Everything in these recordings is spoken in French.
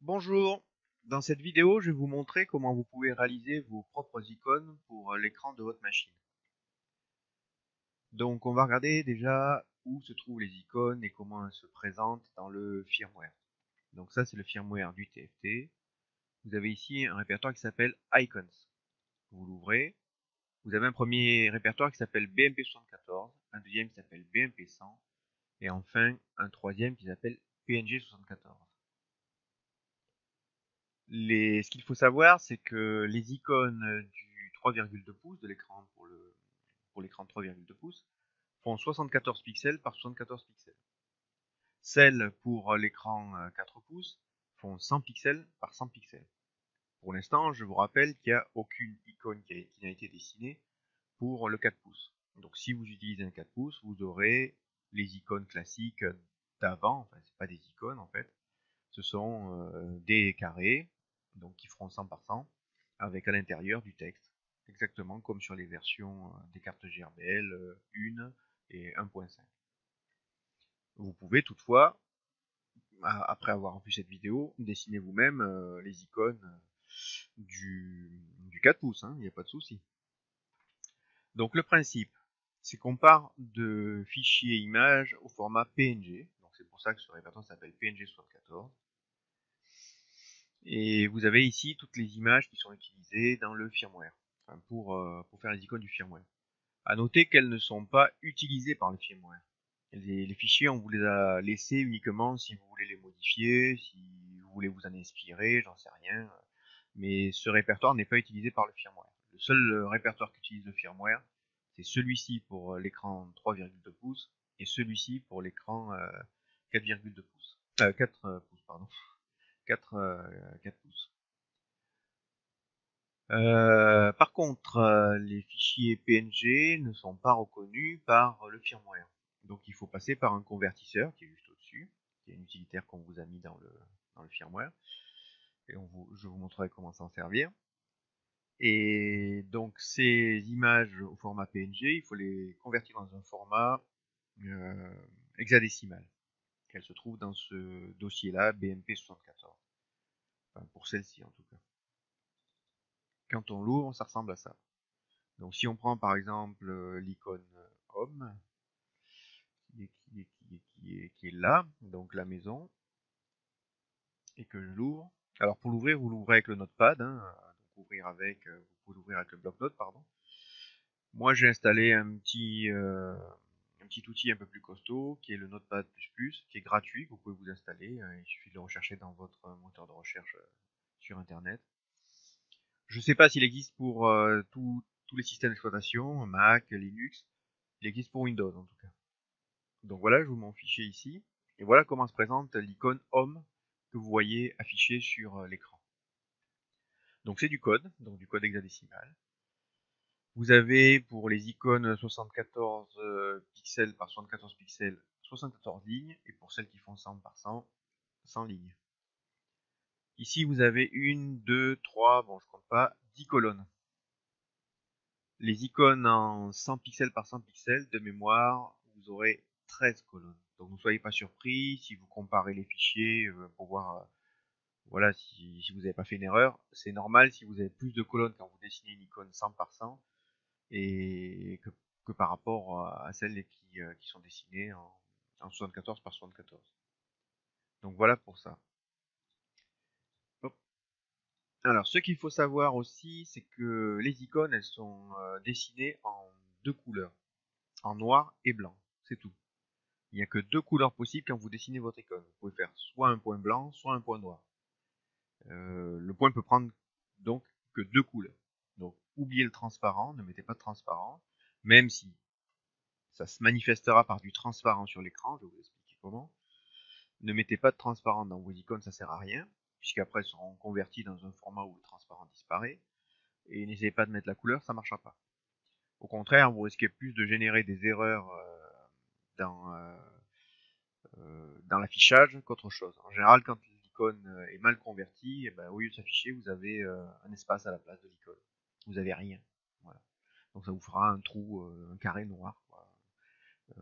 Bonjour, dans cette vidéo, je vais vous montrer comment vous pouvez réaliser vos propres icônes pour l'écran de votre machine. Donc on va regarder déjà où se trouvent les icônes et comment elles se présentent dans le firmware. Donc ça c'est le firmware du TFT. Vous avez ici un répertoire qui s'appelle Icons. Vous l'ouvrez. Vous avez un premier répertoire qui s'appelle BMP74, un deuxième qui s'appelle BMP100 et enfin un troisième qui s'appelle PNG74. Ce qu'il faut savoir, c'est que les icônes du 3,2 pouces de l'écran pour l'écran 3,2 pouces font 74 pixels par 74 pixels. Celles pour l'écran 4 pouces font 100 pixels par 100 pixels. Pour l'instant, je vous rappelle qu'il n'y a aucune icône qui n'a été dessinée pour le 4 pouces. Donc si vous utilisez un 4 pouces, vous aurez les icônes classiques d'avant, enfin c'est pas des icônes en fait, ce sont des carrés, donc qui feront 100 par 100, avec à l'intérieur du texte, exactement comme sur les versions des cartes GRBL 1 et 1.5. Vous pouvez toutefois, après avoir vu cette vidéo, dessiner vous-même les icônes du 4 pouces, il n'y a pas de souci. Donc le principe, c'est qu'on part de fichiers images au format PNG, donc c'est pour ça que ce répertoire s'appelle PNG74. Et vous avez ici toutes les images qui sont utilisées dans le firmware, enfin pour faire les icônes du firmware. À noter qu'elles ne sont pas utilisées par le firmware. Les fichiers, on vous les a laissés uniquement si vous voulez les modifier, si vous voulez vous en inspirer, j'en sais rien. Mais ce répertoire n'est pas utilisé par le firmware. Le seul répertoire qu'utilise le firmware, c'est celui-ci pour l'écran 3,2 pouces et celui-ci pour l'écran 4,2 pouces. 4 pouces, pardon. 4, 4 pouces. Par contre, les fichiers PNG ne sont pas reconnus par le firmware. Donc il faut passer par un convertisseur qui est juste au-dessus, qui est un utilitaire qu'on vous a mis dans le firmware. Et je vous montrerai comment s'en servir. Et donc ces images au format PNG, il faut les convertir dans un format hexadécimal, qu'elles se trouvent dans ce dossier-là, BMP74. Enfin, pour celle-ci en tout cas. Quand on l'ouvre, ça ressemble à ça. Donc si on prend par exemple l'icône homme, qui est là, donc la maison, et que je l'ouvre. Alors pour l'ouvrir, vous l'ouvrez avec le notepad, donc vous pouvez l'ouvrir avec le bloc-notes, pardon. Moi j'ai installé un petit outil un peu plus costaud, qui est le Notepad++, qui est gratuit, que vous pouvez vous installer, il suffit de le rechercher dans votre moteur de recherche sur internet. Je ne sais pas s'il existe pour tous les systèmes d'exploitation, Mac, Linux, il existe pour Windows en tout cas. Donc voilà, je vous mets mon fichier ici. Et voilà comment se présente l'icône Home que vous voyez affichée sur l'écran. Donc c'est du code, donc du code hexadécimal. Vous avez pour les icônes 74 pixels par 74 pixels, 74 lignes, et pour celles qui font 100 par 100, 100 lignes. Ici vous avez 1, 2, 3, bon je compte pas, 10 colonnes. Les icônes en 100 pixels par 100 pixels, de mémoire, vous aurez 13 colonnes. Donc ne soyez pas surpris si vous comparez les fichiers pour voir voilà, si vous n'avez pas fait une erreur. C'est normal si vous avez plus de colonnes quand vous dessinez une icône 100 par 100 et que par rapport à celles qui sont dessinées en 74 par 74. Donc voilà pour ça. Hop. Alors ce qu'il faut savoir aussi, c'est que les icônes, elles sont dessinées en deux couleurs, en noir et blanc, c'est tout. Il n'y a que deux couleurs possibles quand vous dessinez votre icône. Vous pouvez faire soit un point blanc, soit un point noir. Le point peut prendre donc que deux couleurs. Donc oubliez le transparent, ne mettez pas de transparent, même si ça se manifestera par du transparent sur l'écran, je vais vous expliquer comment. Ne mettez pas de transparent dans vos icônes, ça sert à rien, puisqu'après elles seront converties dans un format où le transparent disparaît. Et n'essayez pas de mettre la couleur, ça ne marchera pas. Au contraire, vous risquez plus de générer des erreurs dans l'affichage qu'autre chose. En général, quand l'icône est mal convertie, et ben, au lieu de s'afficher, vous avez un espace à la place de l'icône. Vous avez rien. Voilà. Donc ça vous fera un trou, un carré noir, quoi,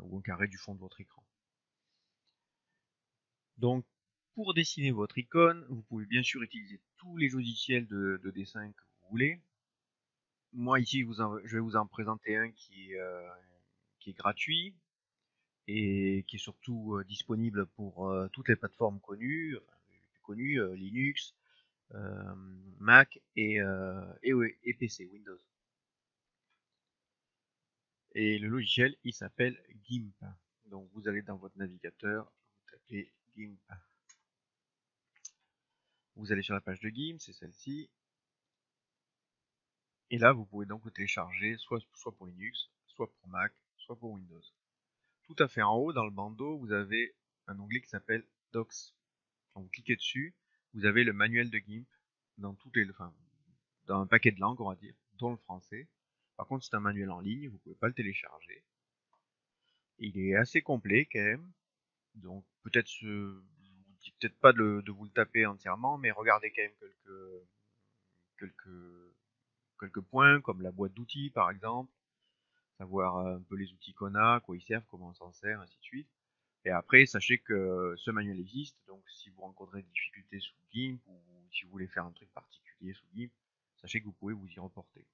ou un carré du fond de votre écran. Donc pour dessiner votre icône, vous pouvez bien sûr utiliser tous les logiciels de dessin que vous voulez. Moi ici, je vais vous en présenter un qui est gratuit et qui est surtout disponible pour toutes les plateformes connues, enfin, les plus connues, Linux, Mac et PC, Windows. Et le logiciel, il s'appelle GIMP. Donc vous allez dans votre navigateur, vous tapez GIMP. Vous allez sur la page de GIMP, c'est celle-ci. Et là, vous pouvez donc le télécharger soit pour Linux, soit pour Mac, soit pour Windows. Tout à fait en haut, dans le bandeau, vous avez un onglet qui s'appelle Docs. Quand vous cliquez dessus, vous avez le manuel de GIMP dans dans un paquet de langues, on va dire, dont le français. Par contre, c'est un manuel en ligne, vous ne pouvez pas le télécharger. Il est assez complet quand même. Donc peut-être je vous dis peut-être pas de vous le taper entièrement, mais regardez quand même quelques points, comme la boîte d'outils par exemple, savoir un peu les outils qu'on a, quoi ils servent, comment on s'en sert, ainsi de suite. Et après, sachez que ce manuel existe, donc si vous rencontrez des difficultés sous GIMP ou si vous voulez faire un truc particulier sous GIMP, sachez que vous pouvez vous y reporter.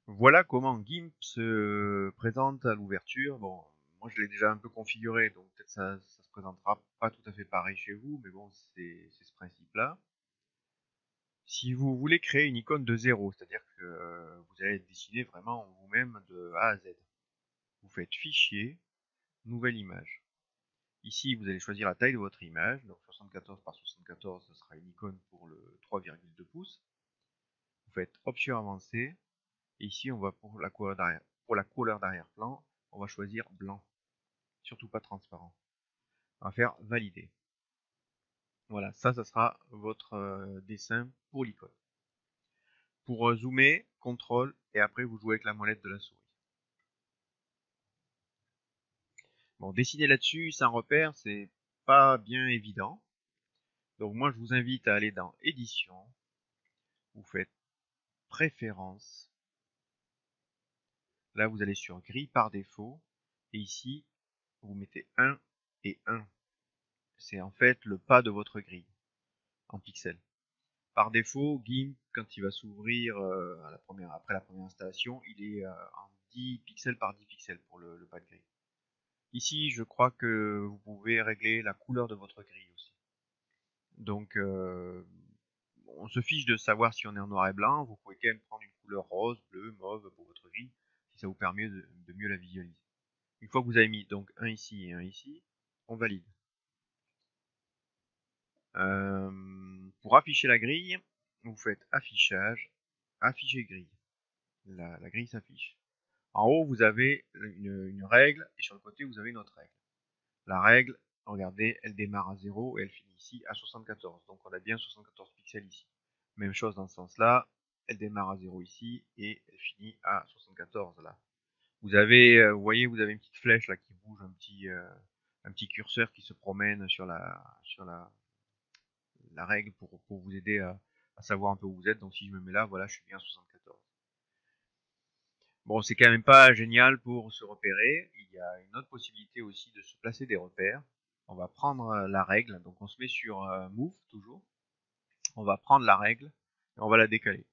Voilà comment GIMP se présente à l'ouverture. Bon, moi je l'ai déjà un peu configuré, donc peut-être ça se présentera pas tout à fait pareil chez vous, mais bon, c'est ce principe-là. Si vous voulez créer une icône de zéro, c'est-à-dire que vous allez dessiner vraiment vous-même de A à Z, vous faites Fichier, Nouvelle image. Ici, vous allez choisir la taille de votre image, donc 74 par 74, ce sera une icône pour le 3,2 pouces. Vous faites Option avancée, et ici on va pour la couleur d'arrière-plan, on va choisir blanc, surtout pas transparent. On va faire Valider. Voilà, ça sera votre dessin pour l'icône. Pour zoomer, CTRL, et après vous jouez avec la molette de la souris. Bon, dessiner là-dessus sans repère, c'est pas bien évident. Donc moi je vous invite à aller dans Édition, vous faites Préférences. Là vous allez sur Grille par défaut, et ici vous mettez 1 et 1. C'est en fait le pas de votre grille en pixels. Par défaut, GIMP, quand il va s'ouvrir après la première installation, il est en 10 pixels par 10 pixels pour le pas de grille. Ici, je crois que vous pouvez régler la couleur de votre grille aussi. Donc, on se fiche de savoir si on est en noir et blanc. Vous pouvez quand même prendre une couleur rose, bleu, mauve pour votre grille, si ça vous permet de mieux la visualiser. Une fois que vous avez mis donc un ici et un ici, on valide. Pour afficher la grille, vous faites Affichage, Afficher grille. La grille s'affiche. En haut, vous avez une règle et sur le côté, vous avez une autre règle. La règle, regardez, elle démarre à 0 et elle finit ici à 74. Donc on a bien 74 pixels ici. Même chose dans ce sens-là, elle démarre à 0 ici et elle finit à 74 là. Vous voyez, vous avez une petite flèche là qui bouge, un petit curseur qui se promène sur la règle pour vous aider à savoir un peu où vous êtes. Donc si je me mets là, voilà, je suis bien à 74. Bon, c'est quand même pas génial pour se repérer. Il y a une autre possibilité aussi de se placer des repères. On va prendre la règle, donc on se met sur Move toujours. On va prendre la règle et on va la décaler.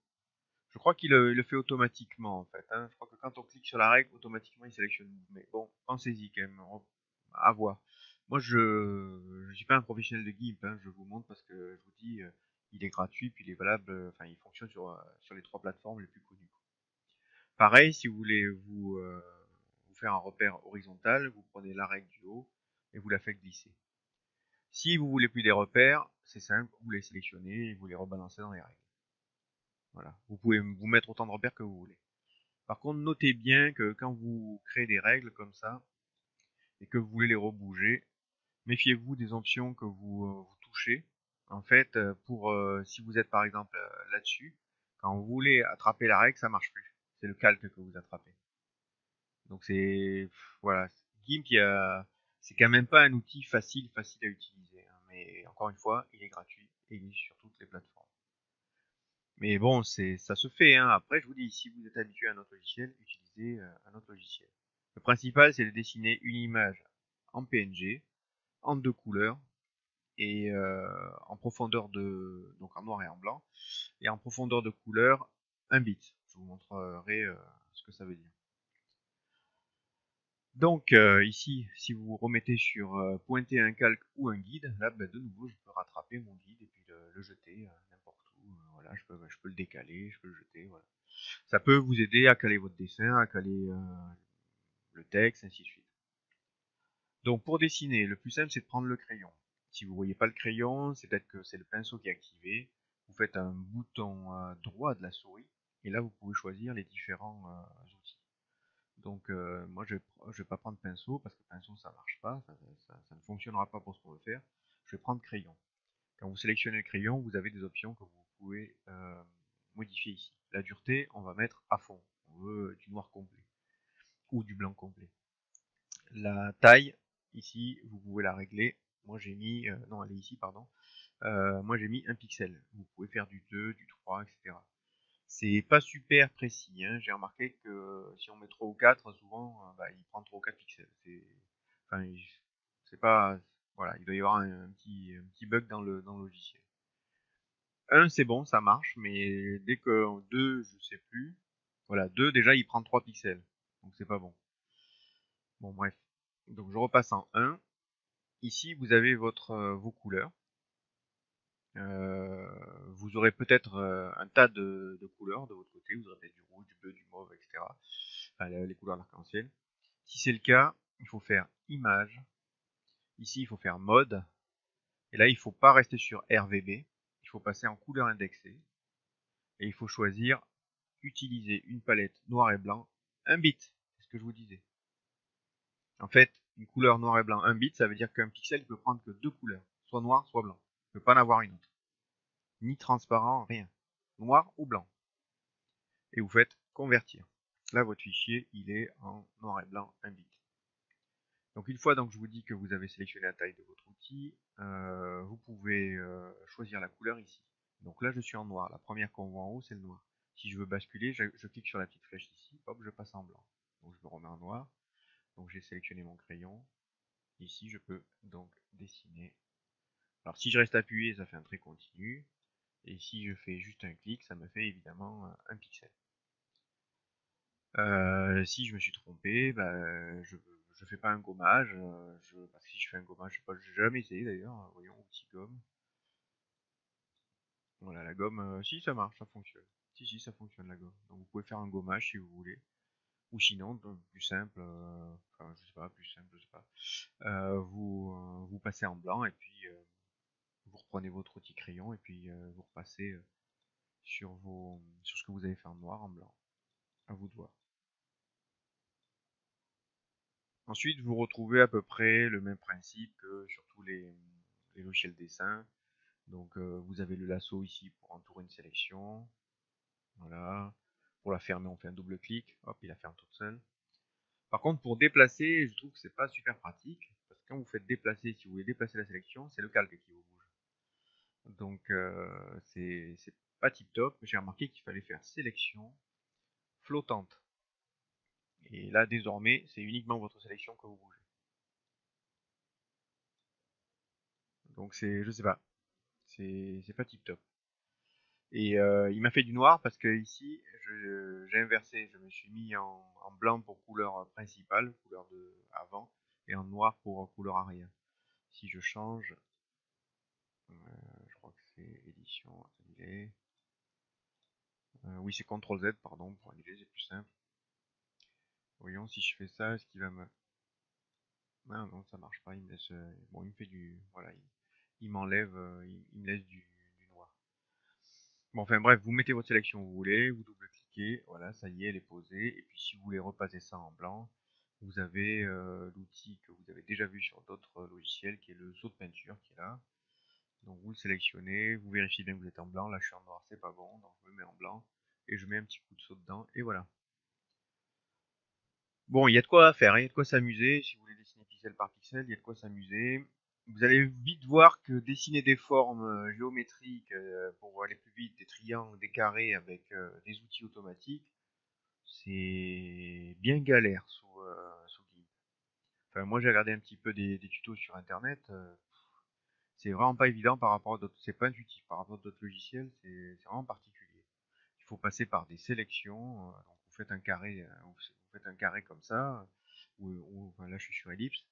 Je crois qu'il le fait automatiquement en fait. Hein. Je crois que quand on clique sur la règle, automatiquement il sélectionne Move. Mais bon, pensez-y quand même, à voir. Moi, je suis pas un professionnel de GIMP. Hein. Je vous montre parce que je vous dis, il est gratuit puis il est valable. Enfin, il fonctionne sur les 3 plateformes les plus connues. Pareil, si vous voulez vous faire un repère horizontal, vous prenez la règle du haut et vous la faites glisser. Si vous voulez plus des repères, c'est simple, vous les sélectionnez et vous les rebalancez dans les règles. Voilà, vous pouvez vous mettre autant de repères que vous voulez. Par contre, notez bien que quand vous créez des règles comme ça et que vous voulez les rebouger, méfiez-vous des options que vous touchez. En fait, si vous êtes par exemple là-dessus, quand vous voulez attraper la règle, ça marche plus. C'est le calque que vous attrapez. Donc voilà, GIMP, c'est quand même pas un outil facile à utiliser. Hein, mais encore une fois, il est gratuit et il est sur toutes les plateformes. Mais bon, ça se fait. Hein. Après, je vous dis, si vous êtes habitué à un autre logiciel, utilisez un autre logiciel. Le principal, c'est de dessiner une image en PNG, en 2 couleurs, et en profondeur de... donc en noir et en blanc, et en profondeur de couleur, 1 bit. Je vous montrerai ce que ça veut dire. Donc ici, si vous remettez sur pointer un calque ou un guide, là de nouveau je peux rattraper mon guide et puis le jeter n'importe où. Voilà, je peux le décaler, je peux le jeter. Voilà. Ça peut vous aider à caler votre dessin, à caler le texte, ainsi de suite. Donc pour dessiner, le plus simple c'est de prendre le crayon. Si vous voyez pas le crayon, c'est peut-être que c'est le pinceau qui est activé. Vous faites un bouton droit de la souris et là vous pouvez choisir les différents outils. Donc moi je vais pas prendre pinceau parce que pinceau ça marche pas, ça ne fonctionnera pas pour ce qu'on veut faire. Je vais prendre crayon. Quand vous sélectionnez le crayon, vous avez des options que vous pouvez modifier ici. La dureté, on va mettre à fond. On veut du noir complet ou du blanc complet. La taille, ici, vous pouvez la régler. Moi j'ai mis, non elle est ici pardon. Moi j'ai mis 1 pixel. Vous pouvez faire du 2, du 3, etc. C'est pas super précis, hein. J'ai remarqué que si on met 3 ou 4, souvent, bah, il prend 3 ou 4 pixels. Enfin, c'est pas, voilà, il doit y avoir un petit bug dans le logiciel. 1, c'est bon, ça marche, mais dès que 2, je sais plus. Voilà, 2, déjà, il prend 3 pixels. Donc c'est pas bon. Bon, bref. Donc je repasse en 1. Ici, vous avez vos couleurs. Vous aurez peut-être un tas de couleurs de votre côté. Vous aurez peut-être du rouge, du bleu, du mauve, etc. Enfin, les couleurs d'arc-en-ciel. Si c'est le cas, il faut faire image. Ici, il faut faire mode. Et là, il ne faut pas rester sur RVB. Il faut passer en couleur indexée. Et il faut choisir utiliser une palette noir et blanc 1 bit. C'est ce que je vous disais. En fait, une couleur noir et blanc 1 bit, ça veut dire qu'un pixel peut prendre que 2 couleurs. Soit noir, soit blanc. Il ne peut pas en avoir une autre. Ni transparent, rien. Noir ou blanc. Et vous faites convertir. Là, votre fichier, il est en noir et blanc 1 bit. Donc une fois donc je vous dis que vous avez sélectionné la taille de votre outil, vous pouvez choisir la couleur ici. Donc là je suis en noir, la première qu'on voit en haut c'est le noir. Si je veux basculer, je clique sur la petite flèche ici, hop je passe en blanc. Donc je me remets en noir, donc j'ai sélectionné mon crayon. Ici je peux donc dessiner. Alors si je reste appuyé ça fait un trait continu, et si je fais juste un clic ça me fait évidemment un pixel. Si je me suis trompé, bah, je fais pas un gommage. Parce que si je fais un gommage, je sais pas, j'ai jamais essayé d'ailleurs. Voyons, outil gomme. Voilà, la gomme, si ça marche, ça fonctionne. Si, ça fonctionne la gomme. Donc vous pouvez faire un gommage si vous voulez. Ou sinon, plus simple, enfin je sais pas, plus simple, je sais pas. Vous passez en blanc et puis vous reprenez votre outil crayon et puis vous repassez sur ce que vous avez fait en noir, en blanc. À vous de voir. Ensuite, vous retrouvez à peu près le même principe que sur tous les logiciels dessin. Donc, vous avez le lasso ici pour entourer une sélection. Voilà. Pour la fermer, on fait un double clic. Hop, il la ferme toute seule. Par contre, pour déplacer, je trouve que c'est pas super pratique. Parce que quand vous faites déplacer, si vous voulez déplacer la sélection, c'est le calque qui vous bouge. Donc, c'est pas tip top. J'ai remarqué qu'il fallait faire sélection flottante. Et là, désormais, c'est uniquement votre sélection que vous bougez. Donc, je sais pas. C'est pas tip top. Et il m'a fait du noir parce que ici, j'ai inversé. Je me suis mis en blanc pour couleur principale, couleur de avant, et en noir pour couleur arrière. Si je change, je crois que c'est édition, annuler. Oui, c'est CTRL Z, pardon, pour annuler, c'est plus simple. Voyons si je fais ça, est-ce qu'il va me... Ah non, ça marche pas, il me laisse... bon, il me fait du... Voilà, il m'enlève, il me laisse du noir. Bon, enfin bref, vous mettez votre sélection où vous voulez, vous double-cliquez, voilà, ça y est, elle est posée. Et puis si vous voulez repasser ça en blanc, vous avez l'outil que vous avez déjà vu sur d'autres logiciels, qui est le saut de peinture, qui est là. Donc vous le sélectionnez, vous vérifiez bien que vous êtes en blanc. Là je suis en noir, c'est pas bon, donc je me mets en blanc. Et je mets un petit coup de saut dedans, et voilà. Bon, il y a de quoi faire, il y a de quoi s'amuser. Si vous voulez dessiner pixel par pixel, il y a de quoi s'amuser. Vous allez vite voir que dessiner des formes géométriques pour aller plus vite, des triangles, des carrés avec des outils automatiques, c'est bien galère sous GIMP. Enfin, moi j'ai regardé un petit peu des tutos sur internet, c'est vraiment pas évident par rapport à d'autres, c'est pas intuitif par rapport à d'autres logiciels, c'est vraiment particulier. Il faut passer par des sélections, donc vous faites un carré, vous faites un carré comme ça, enfin, là je suis sur ellipse,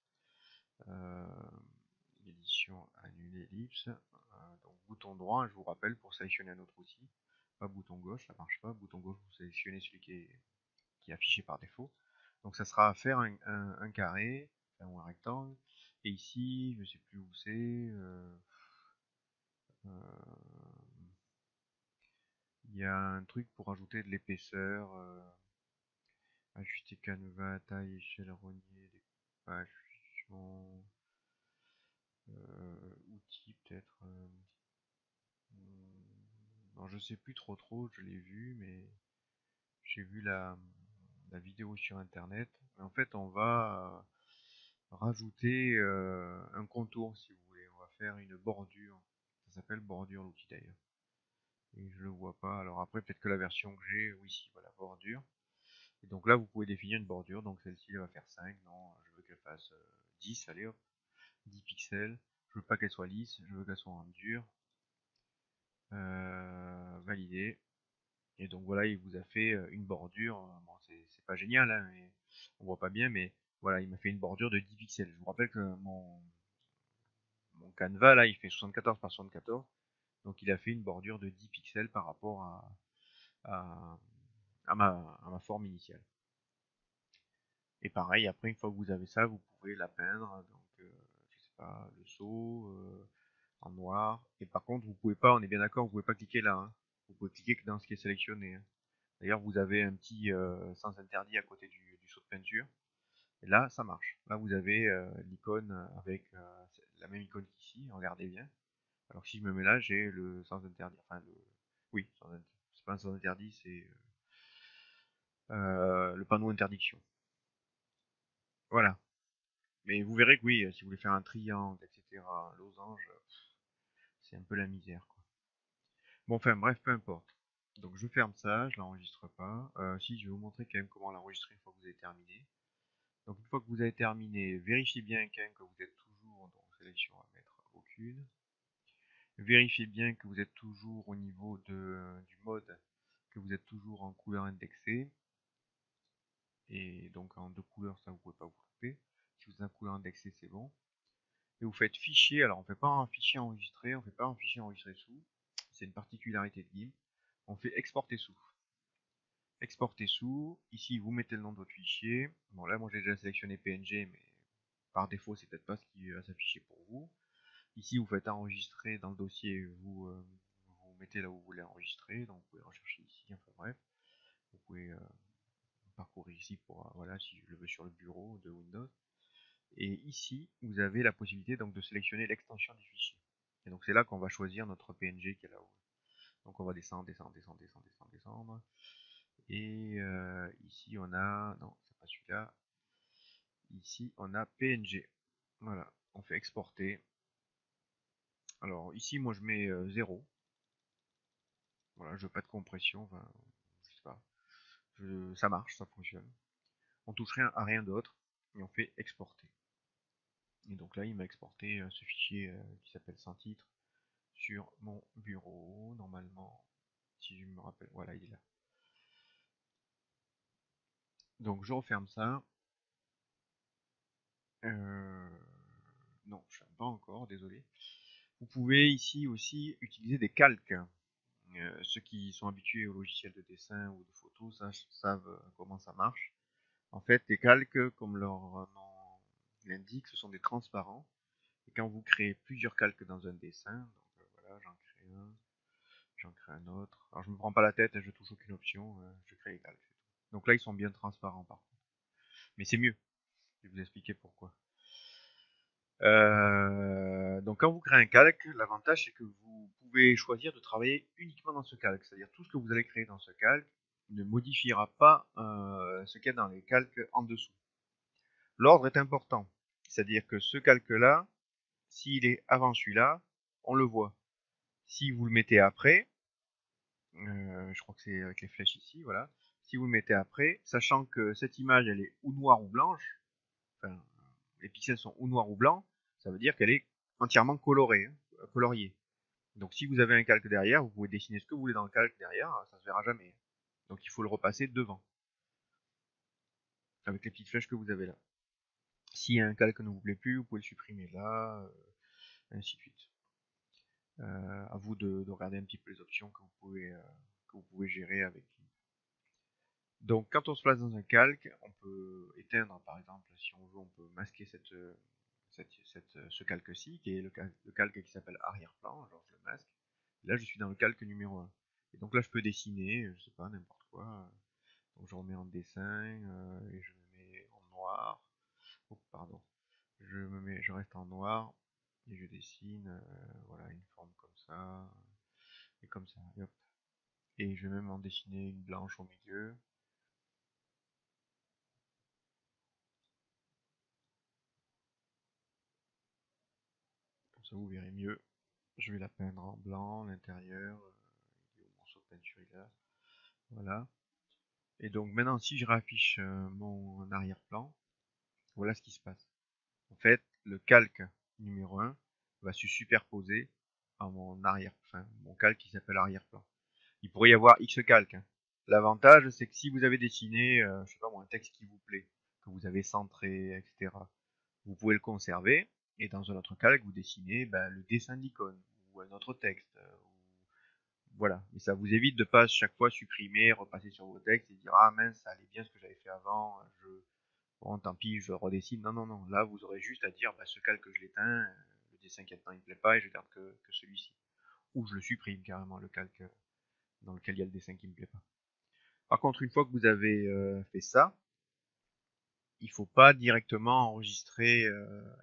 euh, édition annuler ellipse, donc bouton droit, je vous rappelle pour sélectionner un autre outil, pas bouton gauche, ça marche pas, bouton gauche vous sélectionnez celui qui est affiché par défaut. Donc ça sera à faire un carré ou un rectangle. Et ici, je sais plus où c'est. Il y a un truc pour ajouter de l'épaisseur. Ajuster canevas, taille, échelle, rogner, découpage, fusion, outils peut-être. Non, je sais plus trop, je l'ai vu, mais j'ai vu la vidéo sur internet. En fait, on va rajouter un contour si vous voulez. On va faire une bordure. Ça s'appelle bordure l'outil d'ailleurs. Et je le vois pas. Alors après, peut-être que la version que j'ai, oui, si, voilà, bordure. Et donc là, vous pouvez définir une bordure. Donc celle-ci, elle va faire 5. Non, je veux qu'elle fasse 10. Allez hop, 10 pixels. Je veux pas qu'elle soit lisse. Je veux qu'elle soit en dur. Valider. Et donc voilà, il vous a fait une bordure. Bon, c'est pas génial, hein, mais on voit pas bien, mais voilà, il m'a fait une bordure de 10 pixels. Je vous rappelle que mon canevas là, il fait 74 par 74. Donc il a fait une bordure de 10 pixels par rapport à, à ma forme initiale. Et pareil, après, une fois que vous avez ça, vous pouvez la peindre. Donc, je sais pas, le seau en noir. Et par contre, vous pouvez pas, on est bien d'accord, vous pouvez pas cliquer là, hein. Vous pouvez cliquer que dans ce qui est sélectionné, hein. D'ailleurs, vous avez un petit sens interdit à côté du seau de peinture. Et là, ça marche. Là, vous avez l'icône avec la même icône qu'ici. Regardez bien. Alors que si je me mets là, j'ai le sens interdit. Enfin, oui, c'est pas un sens interdit, c'est le panneau interdiction. Voilà. Mais vous verrez que oui, si vous voulez faire un triangle, etc., un losange, c'est un peu la misère, quoi. Bon, enfin, bref, peu importe. Donc, je ferme ça, je l'enregistre pas. Si, je vais vous montrer quand même comment l'enregistrer une fois que vous avez terminé. Donc, une fois que vous avez terminé, vérifiez bien quand même que vous êtes toujours dans sélection à mettre aucune. Vérifiez bien que vous êtes toujours au niveau du mode, que vous êtes toujours en couleur indexée. Et donc en deux couleurs, ça vous pouvez pas vous tromper. Si vous êtes en couleur indexée, c'est bon. Et vous faites fichier, alors on fait pas un fichier enregistré, on fait pas un fichier enregistré sous. C'est une particularité de GIMP. On fait exporter sous. Exporter sous, ici vous mettez le nom de votre fichier. Bon là moi j'ai déjà sélectionné PNG, mais par défaut c'est peut-être pas ce qui va s'afficher pour vous. Ici, vous faites enregistrer dans le dossier, vous mettez là où vous voulez enregistrer, donc vous pouvez rechercher ici, enfin bref, vous pouvez parcourir ici pour, voilà, si je le veux sur le bureau de Windows. Et ici, vous avez la possibilité donc de sélectionner l'extension du fichier. Et donc c'est là qu'on va choisir notre PNG qui est là-haut. Donc on va descendre, descendre, descendre, descendre, descendre, descendre. Et ici on a, non, c'est pas celui-là. Ici on a PNG. Voilà, on fait exporter. Alors ici moi je mets 0. Voilà, je veux pas de compression, enfin, je sais pas. Ça marche, ça fonctionne. On touche rien à rien d'autre et on fait exporter. Et donc là, il m'a exporté ce fichier qui s'appelle sans titre sur mon bureau. Normalement, si je me rappelle, voilà, il est là. Donc je referme ça. Non, je ferme pas encore, désolé. Vous pouvez ici aussi utiliser des calques. Ceux qui sont habitués au logiciel de dessin ou de photo savent comment ça marche. En fait, les calques, comme leur nom l'indique, ce sont des transparents. Et quand vous créez plusieurs calques dans un dessin, donc voilà, j'en crée un autre. Alors je me prends pas la tête, je touche aucune option, je crée les calques. Donc là, ils sont bien transparents par contre. Mais c'est mieux. Je vais vous expliquer pourquoi. Donc quand vous créez un calque, l'avantage c'est que vous pouvez choisir de travailler uniquement dans ce calque. C'est-à-dire tout ce que vous allez créer dans ce calque ne modifiera pas ce qu'il y a dans les calques en dessous. L'ordre est important. C'est-à-dire que ce calque-là, s'il est avant celui-là, on le voit. Si vous le mettez après, je crois que c'est avec les flèches ici, voilà. si vous le mettez après, sachant que cette image elle est ou noire ou blanche, enfin les pixels sont ou noirs ou blancs, ça veut dire qu'elle est entièrement colorée, hein, coloriée. Donc si vous avez un calque derrière, vous pouvez dessiner ce que vous voulez dans le calque derrière, ça se verra jamais. Donc il faut le repasser devant, avec les petites flèches que vous avez là. Si un calque ne vous plaît plus, vous pouvez le supprimer là, ainsi de suite. À vous de regarder un petit peu les options que vous pouvez gérer avec. Donc quand on se place dans un calque, on peut éteindre par exemple, si on veut, on peut masquer ce calque-ci, qui est le calque qui s'appelle arrière-plan, alors je le masque. Et là je suis dans le calque numéro 1. Et donc là je peux dessiner, je sais pas, n'importe quoi. Donc je remets en dessin et je me mets en noir. Oh, pardon. Je reste en noir et je dessine, voilà, une forme comme ça et comme ça. Et hop. Et je vais même en dessiner une blanche au milieu. Comme ça vous verrez mieux. Je vais la peindre en blanc, l'intérieur, le morceau de peinture est là. Voilà. Et donc maintenant si je raffiche mon arrière-plan, voilà ce qui se passe. En fait, le calque numéro 1 va se superposer à mon enfin mon calque qui s'appelle arrière-plan. Il pourrait y avoir X calques, hein. L'avantage, c'est que si vous avez dessiné, je sais pas moi, un texte qui vous plaît, que vous avez centré, etc., vous pouvez le conserver, et dans un autre calque, vous dessinez le dessin d'icône, ou un autre texte, voilà. Et ça vous évite de pas chaque fois supprimer, repasser sur vos textes et dire ah mince, ça allait bien ce que j'avais fait avant, bon tant pis, je redessine. Non, non, non. Là, vous aurez juste à dire ce calque je l'éteins, le dessin qui est dedans il me plaît pas et je garde que celui-ci. Ou je le supprime carrément le calque dans lequel il y a le dessin qui me plaît pas. Par contre, une fois que vous avez fait ça, il faut pas directement enregistrer,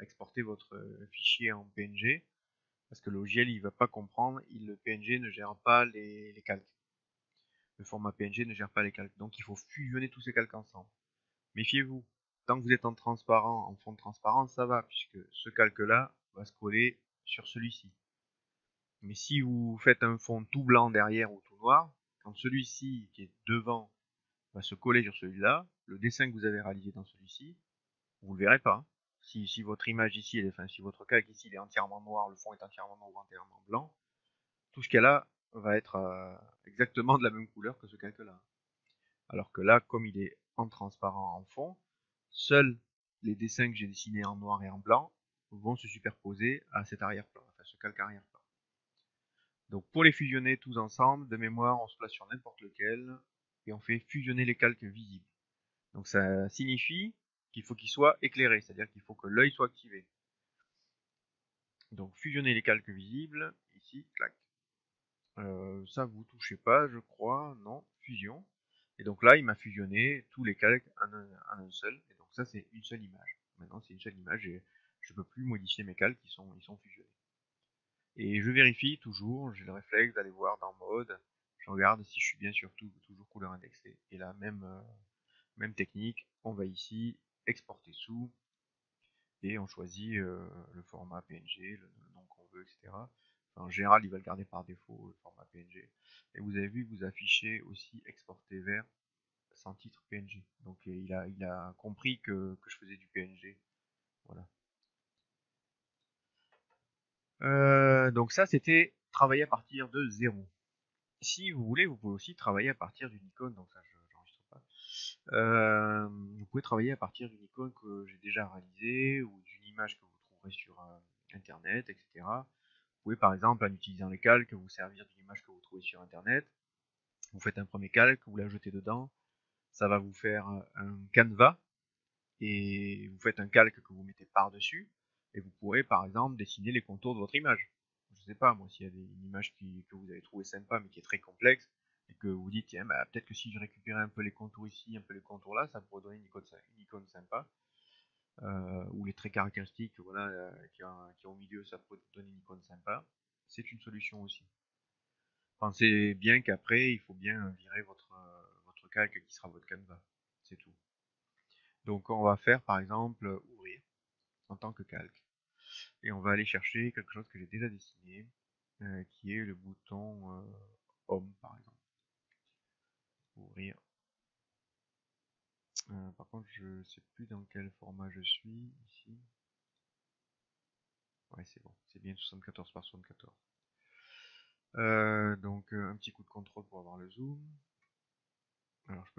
exporter votre fichier en PNG, parce que le logiciel il va pas comprendre, le PNG ne gère pas les calques. Le format PNG ne gère pas les calques. Donc il faut fusionner tous ces calques ensemble. Méfiez-vous. Tant que vous êtes en transparent, en fond de transparence, ça va, puisque ce calque-là va se coller sur celui-ci. Mais si vous faites un fond tout blanc derrière ou tout noir, quand celui-ci qui est devant va se coller sur celui-là, le dessin que vous avez réalisé dans celui-ci, vous le verrez pas. Si votre image ici, enfin si votre calque ici il est entièrement noir, le fond est entièrement noir ou entièrement blanc, tout ce qu'il y a là va être exactement de la même couleur que ce calque-là. Alors que là, comme il est en transparent en fond, seuls les dessins que j'ai dessinés en noir et en blanc vont se superposer à cet arrière-plan, enfin ce calque arrière-plan. Donc pour les fusionner tous ensemble, de mémoire, on se place sur n'importe lequel et on fait fusionner les calques visibles. Donc ça signifie qu'il faut qu'il soit éclairé, c'est-à-dire qu'il faut que l'œil soit activé. Donc fusionner les calques visibles, ici, clac. Ça vous touchez pas, je crois, non, fusion. Et donc là, il m'a fusionné tous les calques en un seul. Et donc ça, c'est une seule image. Maintenant, c'est une seule image et je peux plus modifier mes calques, ils sont fusionnés. Et je vérifie toujours, j'ai le réflexe d'aller voir dans mode, je regarde si je suis bien sur toujours couleur indexée. Et là, même technique, on va ici, exporter sous, et on choisit le format PNG, le nom qu'on veut, etc. Enfin, en général, il va le garder par défaut, le format PNG. Et vous avez vu que vous affichez aussi exporter vers sans titre PNG. Donc il a compris que je faisais du PNG. Voilà. Donc ça, c'était travailler à partir de 0. Si vous voulez, vous pouvez aussi travailler à partir d'une icône. Donc ça, je n'enregistre pas. Vous pouvez travailler à partir d'une icône que j'ai déjà réalisée ou d'une image que vous trouverez sur internet, etc. Vous pouvez par exemple, en utilisant les calques, vous servir d'une image que vous trouvez sur internet. Vous faites un premier calque, vous la jetez dedans, ça va vous faire un canevas et vous faites un calque que vous mettez par-dessus et vous pourrez par exemple dessiner les contours de votre image. Je sais pas moi s'il y a une image que vous avez trouvé sympa mais qui est très complexe et que vous dites tiens peut-être que si je récupérais un peu les contours ici, un peu les contours là, ça pourrait donner une icône sympa. Ou les traits caractéristiques voilà, qui est au milieu, ça pourrait donner une icône sympa. C'est une solution aussi. Pensez bien qu'après, il faut bien virer votre calque qui sera votre canevas. C'est tout. Donc on va faire par exemple ouvrir en tant que calque. Et on va aller chercher quelque chose que j'ai déjà dessiné, qui est le bouton Home par exemple. Ouvrir. Par contre, je sais plus dans quel format je suis ici. Ouais, c'est bon, c'est bien 74 par 74. Donc un petit coup de contrôle pour avoir le zoom. Alors je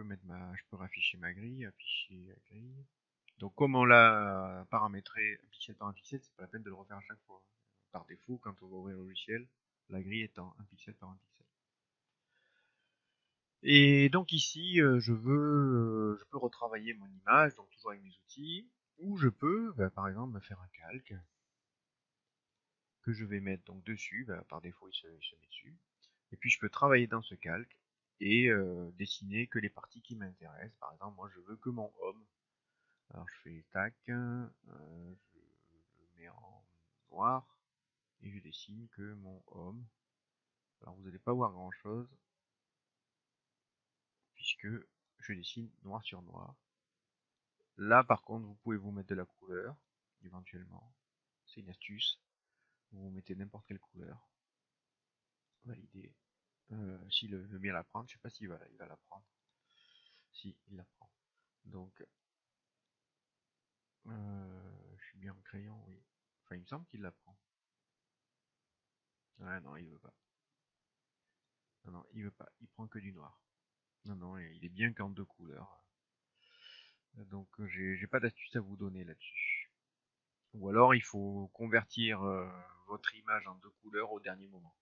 peux rafficher ma grille, afficher la grille. Donc comme on l'a paramétré un pixel par un pixel, c'est pas la peine de le refaire à chaque fois. Par défaut, quand on va ouvrir le logiciel, la grille est en un pixel par un pixel. Et donc ici, je peux retravailler mon image, donc toujours avec mes outils, ou je peux, par exemple, me faire un calque que je vais mettre donc dessus. Par défaut, il se met dessus. Et puis je peux travailler dans ce calque et dessiner que les parties qui m'intéressent. Par exemple, moi je veux que mon home. Alors je fais tac, je le mets en noir et je dessine que mon home. Alors vous n'allez pas voir grand chose puisque je dessine noir sur noir. Là par contre vous pouvez vous mettre de la couleur éventuellement. C'est une astuce. Vous mettez n'importe quelle couleur. Valider. S'il veut bien la prendre, je sais pas s'il va la prendre. Si, il la prend. Donc je suis bien en crayon, oui. Enfin, il me semble qu'il la prend. Ouais, non, il veut pas. Non, non, il veut pas. Il prend que du noir. Non, non, il est bien qu'en deux couleurs. Donc, j'ai pas d'astuce à vous donner là-dessus. Ou alors, il faut convertir votre image en deux couleurs au dernier moment.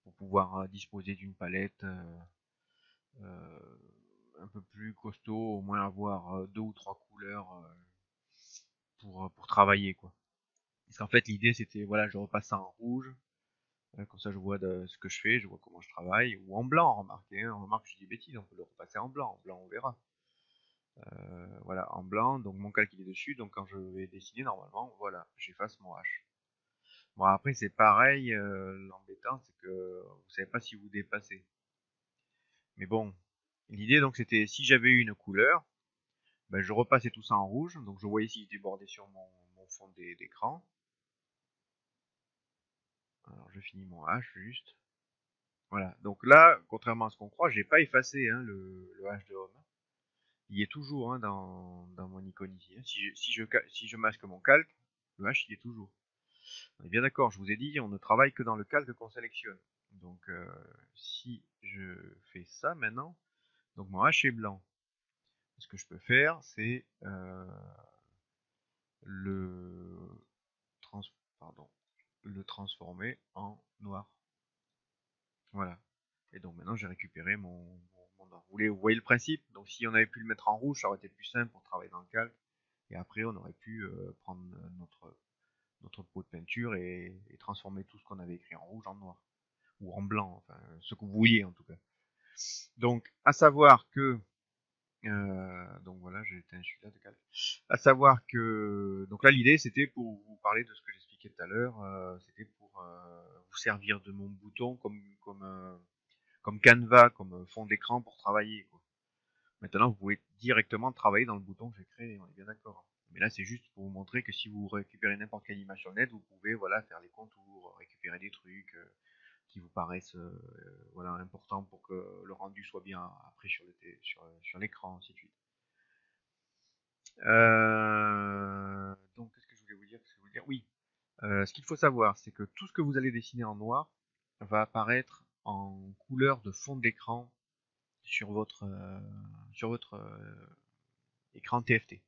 Pour pouvoir disposer d'une palette un peu plus costaud, au moins avoir deux ou trois couleurs pour travailler, quoi. Parce qu'en fait, l'idée, c'était, voilà, je repasse ça en rouge. Comme ça, je vois ce que je fais, je vois comment je travaille. Ou en blanc, remarquez. Hein, on remarque que je dis des bêtises, on peut le repasser en blanc. En blanc, on verra. Voilà, en blanc. Donc mon calque il est dessus. Donc quand je vais dessiner, normalement, voilà, j'efface mon H. Bon, après, c'est pareil. L'embêtant, c'est que vous savez pas si vous dépassez. Mais bon, l'idée, donc, c'était si j'avais eu une couleur, ben, je repassais tout ça en rouge. Donc je voyais si je débordais sur mon fond d'écran. Alors je finis mon H juste. Voilà. Donc là, contrairement à ce qu'on croit, j'ai pas effacé hein, le H de home. Il est toujours hein, dans mon icône ici. Hein. Si je masque mon calque, le H il est toujours. On est bien d'accord, je vous ai dit, on ne travaille que dans le calque qu'on sélectionne. Donc si je fais ça maintenant, donc mon H est blanc. Ce que je peux faire, c'est le, trans pardon, le transformer en noir. Voilà. Et donc maintenant j'ai récupéré mon noir. Vous voyez le principe. Donc si on avait pu le mettre en rouge, ça aurait été plus simple pour travailler dans le calque. Et après on aurait pu prendre notre pot de peinture et transformer tout ce qu'on avait écrit en rouge en noir. Ou en blanc, enfin ce que vous vouliez en tout cas. Donc à savoir que donc voilà, j'ai éteint celui-là de calque. À savoir que donc là l'idée c'était pour vous parler de ce que j'expliquais tout à l'heure, c'était pour vous servir de mon bouton comme canevas, comme fond d'écran pour travailler. Quoi. Maintenant, vous pouvez directement travailler dans le bouton que j'ai créé, on est bien d'accord. Mais là, c'est juste pour vous montrer que si vous récupérez n'importe quelle image sur le net, vous pouvez voilà, faire les contours, récupérer des trucs qui vous paraissent voilà, importants pour que le rendu soit bien après sur l'écran, ainsi de suite. Donc, qu'est-ce que je voulais vous dire, Oui, ce qu'il faut savoir, c'est que tout ce que vous allez dessiner en noir va apparaître en couleur de fond d'écran sur votre écran TFT.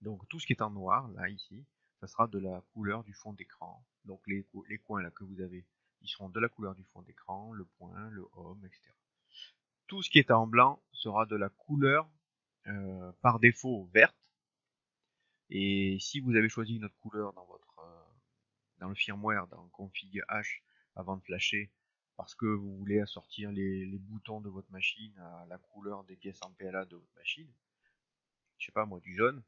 Donc tout ce qui est en noir, là, ici, ça sera de la couleur du fond d'écran. Donc les coins là que vous avez, ils seront de la couleur du fond d'écran, le point, le home, etc. Tout ce qui est en blanc sera de la couleur par défaut verte. Et si vous avez choisi une autre couleur dans le firmware, dans config H avant de flasher, parce que vous voulez assortir les boutons de votre machine à la couleur des pièces en PLA de votre machine, je sais pas moi, du jaune,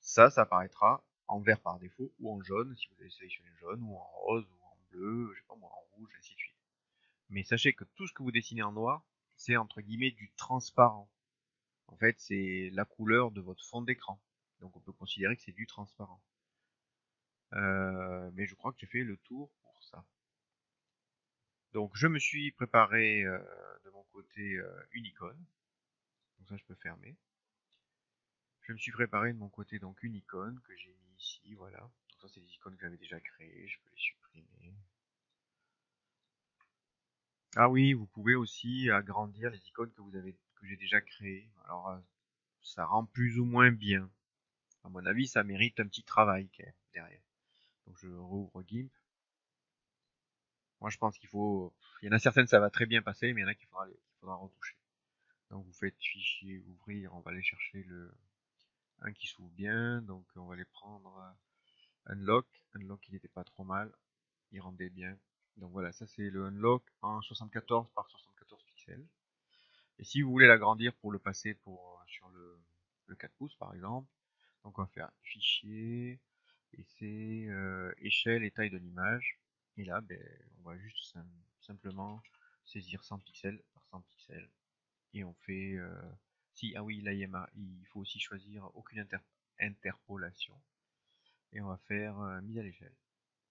ça apparaîtra en vert par défaut ou en jaune si vous avez sélectionné jaune ou en rose ou en bleu, je sais pas moi, en rouge, ainsi de suite. Mais sachez que tout ce que vous dessinez en noir, c'est entre guillemets du transparent. En fait, c'est la couleur de votre fond d'écran. Donc on peut considérer que c'est du transparent. Mais je crois que j'ai fait le tour pour ça. Donc je me suis préparé de mon côté une icône. Donc ça je peux fermer. Je me suis préparé de mon côté donc une icône que j'ai mis ici, voilà. Donc ça c'est des icônes que j'avais déjà créées, je peux les supprimer. Ah oui, vous pouvez aussi agrandir les icônes que j'ai déjà créées. Alors ça rend plus ou moins bien. À mon avis, ça mérite un petit travail quand même, derrière. Donc je rouvre GIMP. Moi je pense qu'il faut. Il y en a certaines ça va très bien passer, mais il y en a qu'il faudra retoucher. Donc vous faites fichier, ouvrir, on va aller chercher un qui s'ouvre bien. Donc on va les prendre unlock. Unlock il n'était pas trop mal. Il rendait bien. Donc voilà, ça c'est le unlock en 74 par 74 pixels. Et si vous voulez l'agrandir pour le passer sur le 4 pouces par exemple, donc on va faire fichier, et c'est échelle et taille de l'image. Et là, ben, on va juste simplement saisir 100 pixels par 100 pixels. Et on fait... si, ah oui, là il faut aussi choisir aucune interpolation. Et on va faire mise à l'échelle.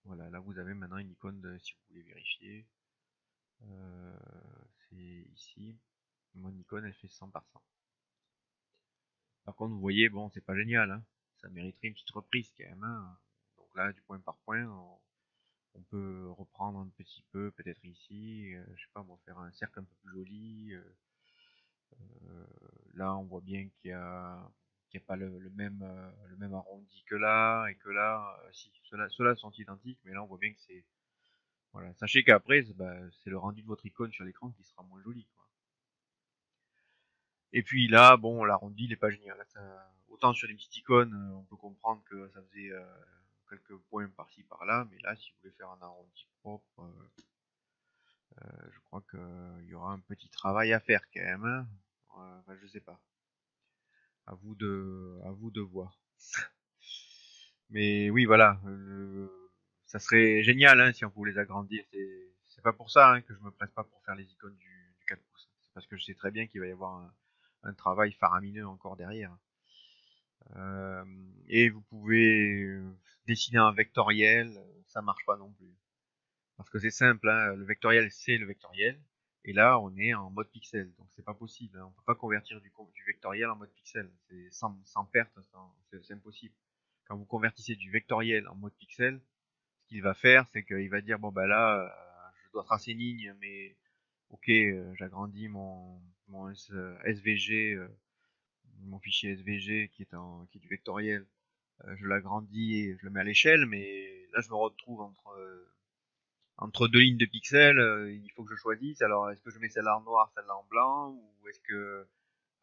Voilà, là vous avez maintenant une icône si vous voulez vérifier. C'est ici. Mon icône elle fait 100 par 100. Par contre, vous voyez, bon, c'est pas génial, hein. Ça mériterait une petite reprise quand même, hein. Donc là, du point par point, on peut reprendre un petit peu, peut-être ici, je sais pas, on va faire un cercle un peu plus joli. Là, on voit bien qu'il y a pas le même arrondi que là, et que là, si, ceux-là sont identiques, mais là, on voit bien que c'est, voilà. Sachez qu'après, c'est le rendu de votre icône sur l'écran qui sera moins joli, quoi. Et puis là, bon, l'arrondi, il est pas génial. Là, autant sur les petites icônes, on peut comprendre que ça faisait quelques points par-ci par-là, mais là, si vous voulez faire un arrondi propre, je crois qu'il y aura un petit travail à faire quand même, hein. Enfin, je sais pas. À vous de voir. Mais oui, voilà. Ça serait génial hein, si on pouvait les agrandir. C'est pas pour ça hein, que je me presse pas pour faire les icônes du 4 pouces. C'est parce que je sais très bien qu'il va y avoir un travail faramineux encore derrière. Euh, et vous pouvez dessiner un vectoriel, ça marche pas non plus. Parce que c'est simple, hein, le vectoriel c'est le vectoriel, et là on est en mode pixel, donc c'est pas possible, hein, on peut pas convertir du vectoriel en mode pixel, c'est sans perte, c'est impossible. Quand vous convertissez du vectoriel en mode pixel, ce qu'il va faire, c'est qu'il va dire bon bah là, je dois tracer une ligne, mais ok, j'agrandis mon SVG, mon fichier SVG qui est du vectoriel, je l'agrandis et je le mets à l'échelle, mais là je me retrouve entre deux lignes de pixels, il faut que je choisisse. Alors est-ce que je mets celle-là en noir, celle-là en blanc, ou est-ce que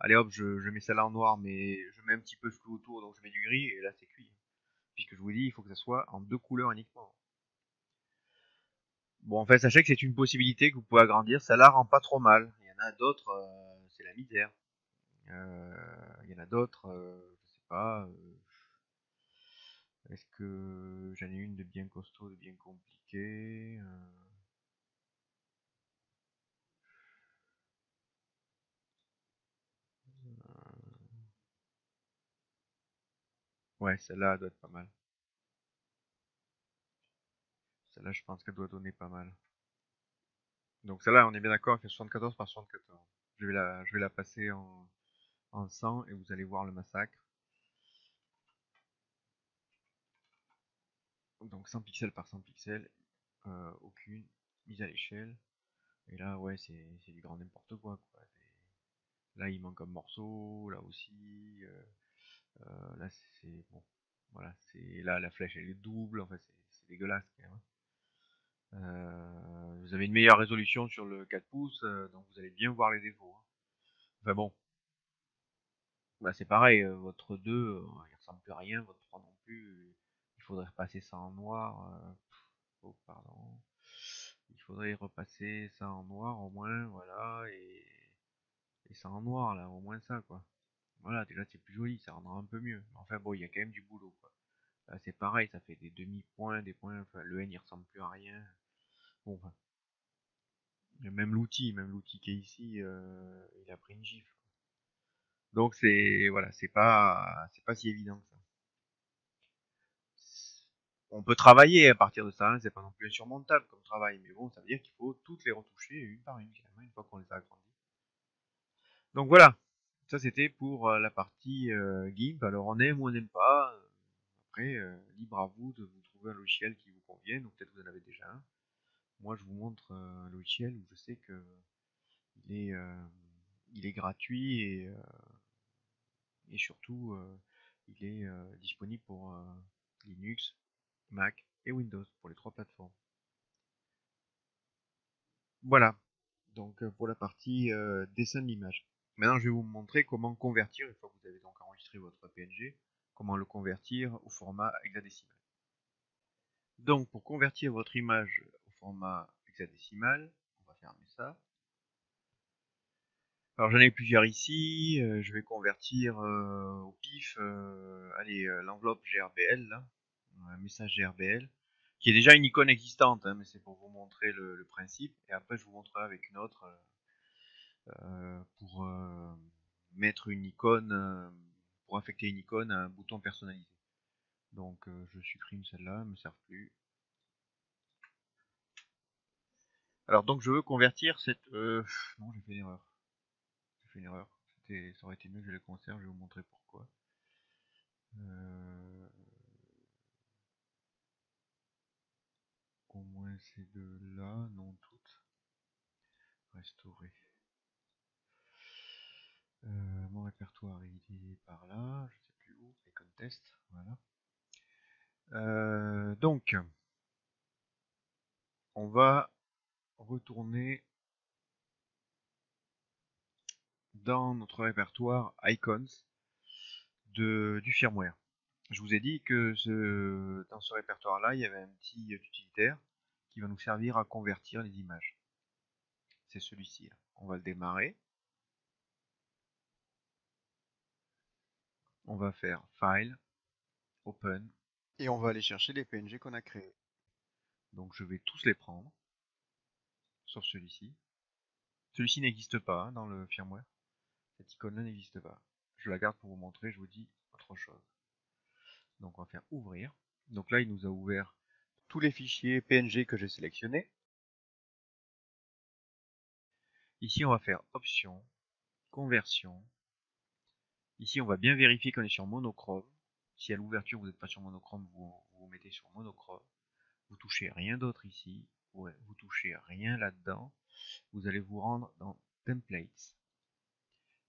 allez hop, je mets celle-là en noir, mais je mets un petit peu de flou autour, donc je mets du gris, et là c'est cuit. Puisque je vous dis, il faut que ça soit en deux couleurs uniquement. Bon, en fait, sachez que c'est une possibilité que vous pouvez agrandir, ça la rend pas trop mal. Il y en a d'autres, c'est la misère. Il y en a d'autres, je sais pas, est-ce que j'en ai une de bien costaud, de bien compliqué Ouais, celle-là doit être pas mal. Celle-là, je pense qu'elle doit donner pas mal. Donc celle-là, on est bien d'accord, elle fait 74 par 74. Je vais la passer en 100 et vous allez voir le massacre. Donc 100 pixels par 100 pixels, aucune mise à l'échelle. Et là, ouais, c'est du grand n'importe quoi. Là, il manque un morceau, là aussi. Là, c'est bon. Voilà, c'est là la flèche elle est double. En fait, c'est dégueulasse quand même, hein. Vous avez une meilleure résolution sur le 4 pouces, donc vous allez bien voir les défauts, hein. Enfin bon, bah c'est pareil, votre 2, il ressemble plus à rien, votre 3 non plus. Il faudrait repasser ça en noir. Oh, pardon. Il faudrait repasser ça en noir au moins, voilà, et ça en noir là, au moins ça quoi. Voilà, déjà c'est plus joli, ça rendra un peu mieux. Enfin bon, il y a quand même du boulot quoi. Là c'est pareil, ça fait des demi-points, des points, enfin le N il ressemble plus à rien. Bon, enfin, même l'outil qui est ici, il a pris une gifle. Donc c'est voilà, c'est pas si évident que ça. On peut travailler à partir de ça, hein, c'est pas non plus insurmontable comme travail, mais bon, ça veut dire qu'il faut toutes les retoucher une par une, carrément, une fois qu'on les a agrandies. Donc voilà, Ça c'était pour la partie GIMP. Alors on aime ou on n'aime pas. Après, libre à vous de vous trouver un logiciel qui vous convienne, ou peut-être vous en avez déjà un. Moi je vous montre un logiciel où je sais que il est, euh, il est gratuit et surtout il est disponible pour Linux, Mac et Windows, pour les trois plateformes. Voilà, donc pour la partie dessin de l'image. Maintenant je vais vous montrer comment convertir, une fois que vous avez donc enregistré votre PNG, comment le convertir au format hexadécimal. Donc pour convertir votre image au format hexadécimal, on va fermer ça. Alors j'en ai plusieurs ici, je vais convertir au pif, allez, l'enveloppe GRBL, là, un message GRBL, qui est déjà une icône existante, hein, mais c'est pour vous montrer le principe, et après je vous montrerai avec une autre pour mettre une icône, pour affecter une icône à un bouton personnalisé. Donc je supprime celle-là, elle ne me sert plus. Alors donc je veux convertir cette... non, j'ai fait une erreur. J'ai fait une erreur. Ça aurait été mieux que je le conserve, je vais vous montrer pourquoi. Euh, au moins ces deux-là, non toutes. Restaurer. Mon répertoire, il est par là, je sais plus où, les contests, voilà. Donc, on va retourner dans notre répertoire icons du firmware. Je vous ai dit que dans ce répertoire-là, il y avait un petit utilitaire qui va nous servir à convertir les images. C'est celui-ci. On va le démarrer. On va faire File, Open, et on va aller chercher les PNG qu'on a créés. Donc je vais tous les prendre, sauf celui-ci. Celui-ci n'existe pas hein, dans le firmware. Cette icône-là n'existe pas. Je la garde pour vous montrer, je vous dis autre chose. Donc on va faire ouvrir. Donc là, il nous a ouvert tous les fichiers PNG que j'ai sélectionnés. Ici, on va faire Options, Conversion. Ici, on va bien vérifier qu'on est sur monochrome. Si à l'ouverture, vous n'êtes pas sur monochrome, vous mettez sur monochrome. Vous touchez rien d'autre ici. Vous touchez rien là-dedans. Vous allez vous rendre dans Templates.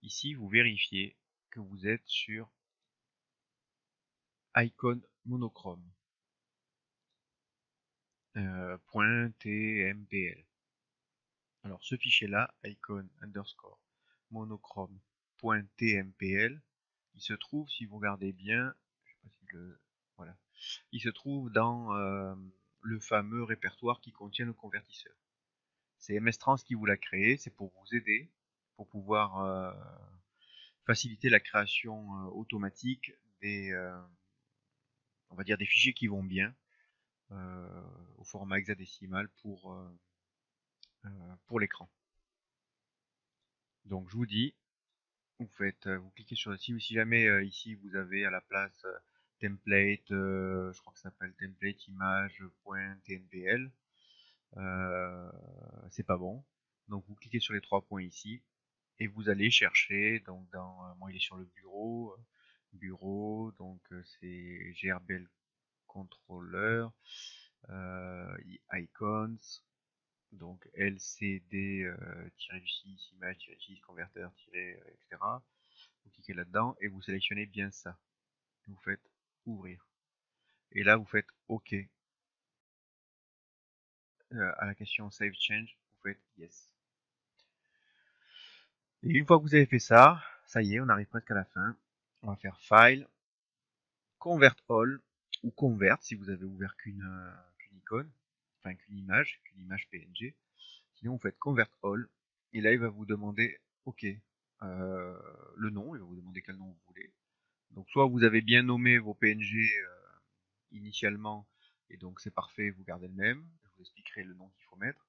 Ici, vous vérifiez que vous êtes sur Icon monochrome. .tmpl. Alors ce fichier-là, icon underscore monochrome.tmpl, il se trouve, si vous regardez bien, je sais pas si voilà, il se trouve dans le fameux répertoire qui contient le convertisseur. C'est MS-Trans qui vous l'a créé, c'est pour vous aider, pour pouvoir faciliter la création automatique des, on va dire des fichiers qui vont bien au format hexadécimal pour l'écran. Donc je vous dis, vous cliquez sur si jamais ici vous avez à la place template, je crois que ça s'appelle template image.tnpl, c'est pas bon. Donc vous cliquez sur les trois points ici et vous allez chercher donc moi il est sur le bureau, donc c'est GRBL controller, icons, donc LCD-6 image-6 converteur-etc. Vous cliquez là-dedans et vous sélectionnez bien ça. Vous faites ouvrir. Et là, vous faites OK. À la question Save Change, vous faites Yes. Et une fois que vous avez fait ça, ça y est, on arrive presque à la fin. On va faire File, Convert All, ou Convert si vous avez ouvert qu'une icône, enfin qu'une image PNG. Sinon, vous faites Convert All. Et là, il va vous demander OK. Le nom, il va vous demander quel nom vous voulez. Donc soit vous avez bien nommé vos PNG initialement, et donc c'est parfait, vous gardez le même, je vous expliquerai le nom qu'il faut mettre.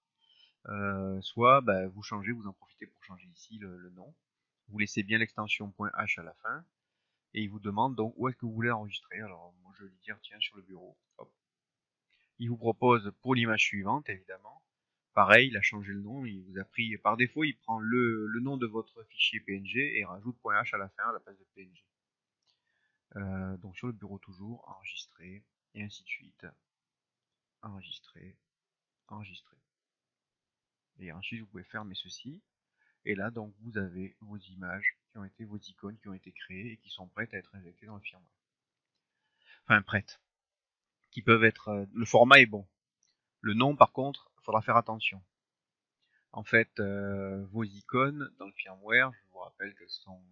Soit bah, vous changez, vous en profitez pour changer ici le nom. Vous laissez bien l'extension .h à la fin, et il vous demande donc où est-ce que vous voulez enregistrer. Alors moi je vais lui dire tiens sur le bureau. Hop. Il vous propose pour l'image suivante évidemment. Pareil, il a changé le nom, il vous a pris, par défaut, il prend le nom de votre fichier PNG et rajoute .h à la fin à la place de PNG. Donc sur le bureau toujours, enregistrer, et ainsi de suite. Enregistrer, enregistrer. Et ensuite, vous pouvez fermer ceci. Et là, donc, vous avez vos images qui ont été, vos icônes qui ont été créées et qui sont prêtes à être injectées dans le firmware. Enfin, prêtes. Qui peuvent être, le format est bon. Le nom, par contre, il faudra faire attention. En fait, vos icônes dans le firmware, je vous rappelle qu'elles sont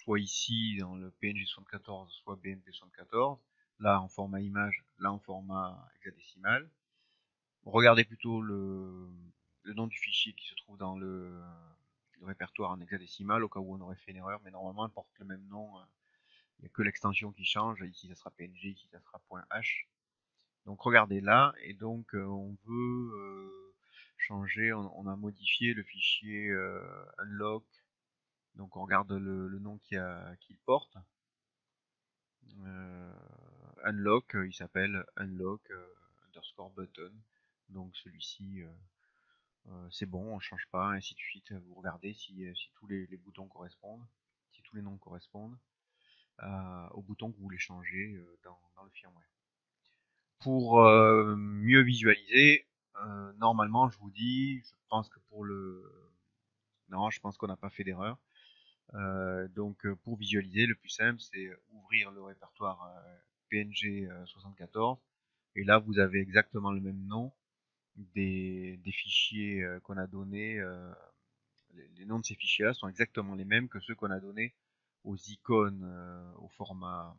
soit ici dans le PNG 74, soit BMP 74. Là en format image, là en format hexadécimal. Regardez plutôt le nom du fichier qui se trouve dans le répertoire en hexadécimal au cas où on aurait fait une erreur, mais normalement elle porte le même nom. Il n'y a que l'extension qui change. Ici ça sera PNG, ici ça sera .h. Donc regardez là, et donc on veut changer, on a modifié le fichier unlock, donc on regarde le nom qu'il porte. Unlock, il s'appelle unlock underscore button, donc celui-ci c'est bon, on change pas, ainsi de suite. Vous regardez si tous les boutons correspondent, si tous les noms correspondent aux boutons que vous voulez changer dans le firmware. Pour mieux visualiser, normalement je vous dis, je pense que pour le... Non, je pense qu'on n'a pas fait d'erreur. Donc pour visualiser, le plus simple c'est ouvrir le répertoire PNG 74 et là vous avez exactement le même nom des fichiers qu'on a donnés. Les noms de ces fichiers là sont exactement les mêmes que ceux qu'on a donnés aux icônes au format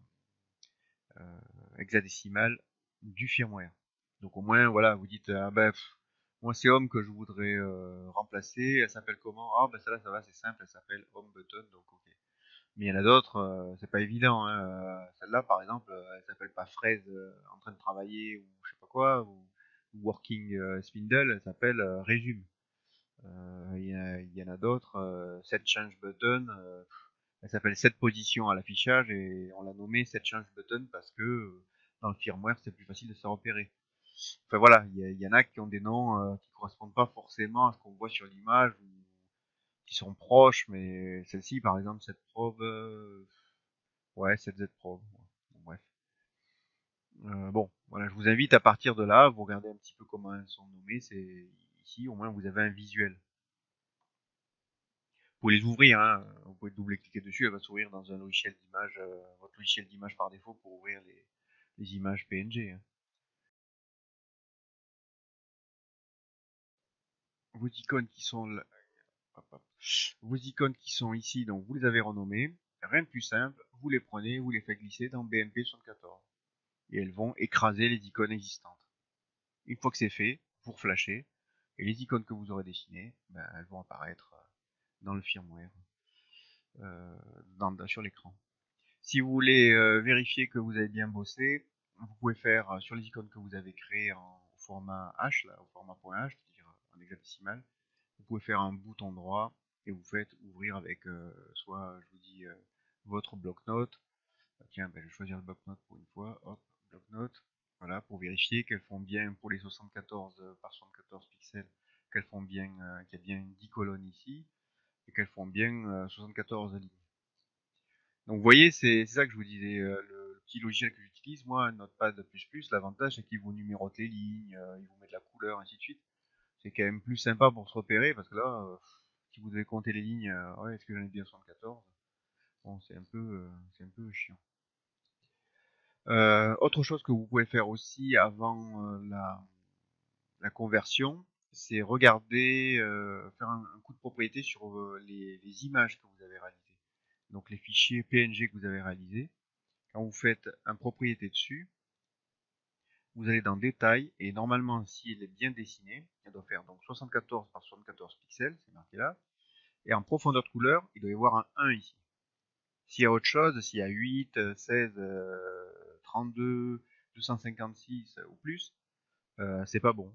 hexadécimal du firmware. Donc au moins voilà, vous dites ah ben moi c'est Home que je voudrais remplacer, elle s'appelle comment? Ah ben celle-là ça va, c'est simple, elle s'appelle Home Button, donc ok. Mais il y en a d'autres, c'est pas évident. Hein. Celle-là, par exemple, elle s'appelle pas Fraise en train de travailler ou je sais pas quoi, ou Working Spindle, elle s'appelle Résume. Il y en a d'autres, Set Change Button, elle s'appelle Set Position à l'affichage et on l'a nommée Set Change Button parce que dans le firmware c'est plus facile de se repérer. Enfin voilà, il y en a qui ont des noms qui correspondent pas forcément à ce qu'on voit sur l'image ou qui sont proches, mais celle-ci par exemple, cette probe, ouais, cette Z probe. Bon, bref. Bon, voilà, je vous invite à partir de là, vous regardez un petit peu comment elles sont nommées, c'est ici, au moins vous avez un visuel. Vous pouvez les ouvrir, hein, vous pouvez double-cliquer dessus, elle va s'ouvrir dans un logiciel d'image, votre logiciel d'image par défaut pour ouvrir les images PNG. Hein. Vos icônes qui sont là, hop, hop. Vos icônes qui sont ici, donc vous les avez renommées. Rien de plus simple, vous les prenez, vous les faites glisser dans BMP 74. Et elles vont écraser les icônes existantes. Une fois que c'est fait, vous reflashez, et les icônes que vous aurez dessinées, ben, elles vont apparaître dans le firmware, sur l'écran. Si vous voulez vérifier que vous avez bien bossé, vous pouvez faire sur les icônes que vous avez créées en format H, là, au format .h, c'est-à-dire en hexadécimal, vous pouvez faire un bouton droit et vous faites ouvrir avec soit, je vous dis, votre bloc-notes. Tiens, ben, je vais choisir le bloc-notes pour une fois. Hop, bloc-notes. Voilà, pour vérifier qu'elles font bien, pour les 74 par 74 pixels, qu'elles font bien, qu'il y a bien 10 colonnes ici, et qu'elles font bien 74 lignes. Donc vous voyez, c'est ça que je vous disais, le petit logiciel que j'utilise, moi, Notepad++, l'avantage c'est qu'il vous numérote les lignes, il vous met de la couleur, ainsi de suite. C'est quand même plus sympa pour se repérer, parce que là, si vous devez compter les lignes, ouais, est-ce que j'en ai bien 74? Bon, c'est un peu chiant. Autre chose que vous pouvez faire aussi avant la conversion, c'est regarder, faire un coup de propriété sur les images que vous avez réalisées. Donc les fichiers PNG que vous avez réalisés. Quand vous faites un propriété dessus, vous allez dans détail et normalement si elle est bien dessinée, elle doit faire donc 74 par 74 pixels, c'est marqué là. Et en profondeur de couleur, il doit y avoir un 1 ici. S'il y a autre chose, s'il y a 8, 16, 32, 256 ou plus, c'est pas bon.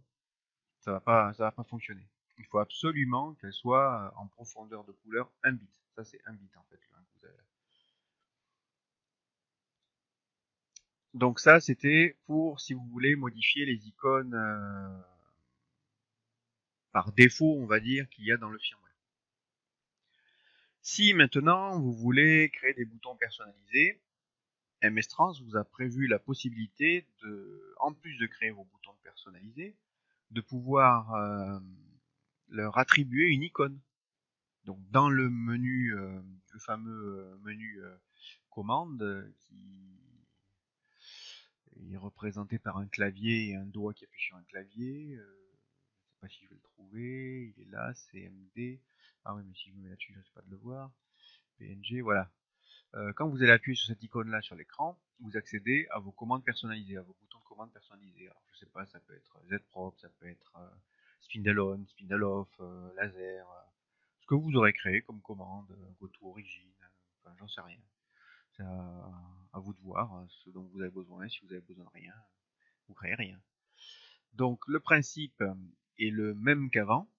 Ça va pas fonctionner. Il faut absolument qu'elle soit en profondeur de couleur 1 bit. Ça c'est 1 bit en fait. Là, que vous avez. Donc ça c'était pour si vous voulez modifier les icônes par défaut, on va dire, qu'il y a dans le firmware. Si maintenant vous voulez créer des boutons personnalisés, MS-Trans vous a prévu la possibilité de, en plus de créer vos boutons personnalisés, de pouvoir leur attribuer une icône. Donc dans le menu, le fameux menu commande qui est représenté par un clavier et un doigt qui appuie sur un clavier. Je ne sais pas si je vais le trouver. Il est là, CMD. Ah oui, mais si je me mets là-dessus, je ne risque pas de le voir. PNG, voilà. Quand vous allez appuyer sur cette icône-là sur l'écran, vous accédez à vos commandes personnalisées, à vos boutons de commande personnalisés. Alors, je sais pas, ça peut être Z-Prop, ça peut être spindle on, spindle off, laser, ce que vous aurez créé comme commande, GoTo Origin, enfin, j'en sais rien. C'est à vous de voir ce dont vous avez besoin. Si vous avez besoin de rien, vous créez rien. Donc, le principe est le même qu'avant.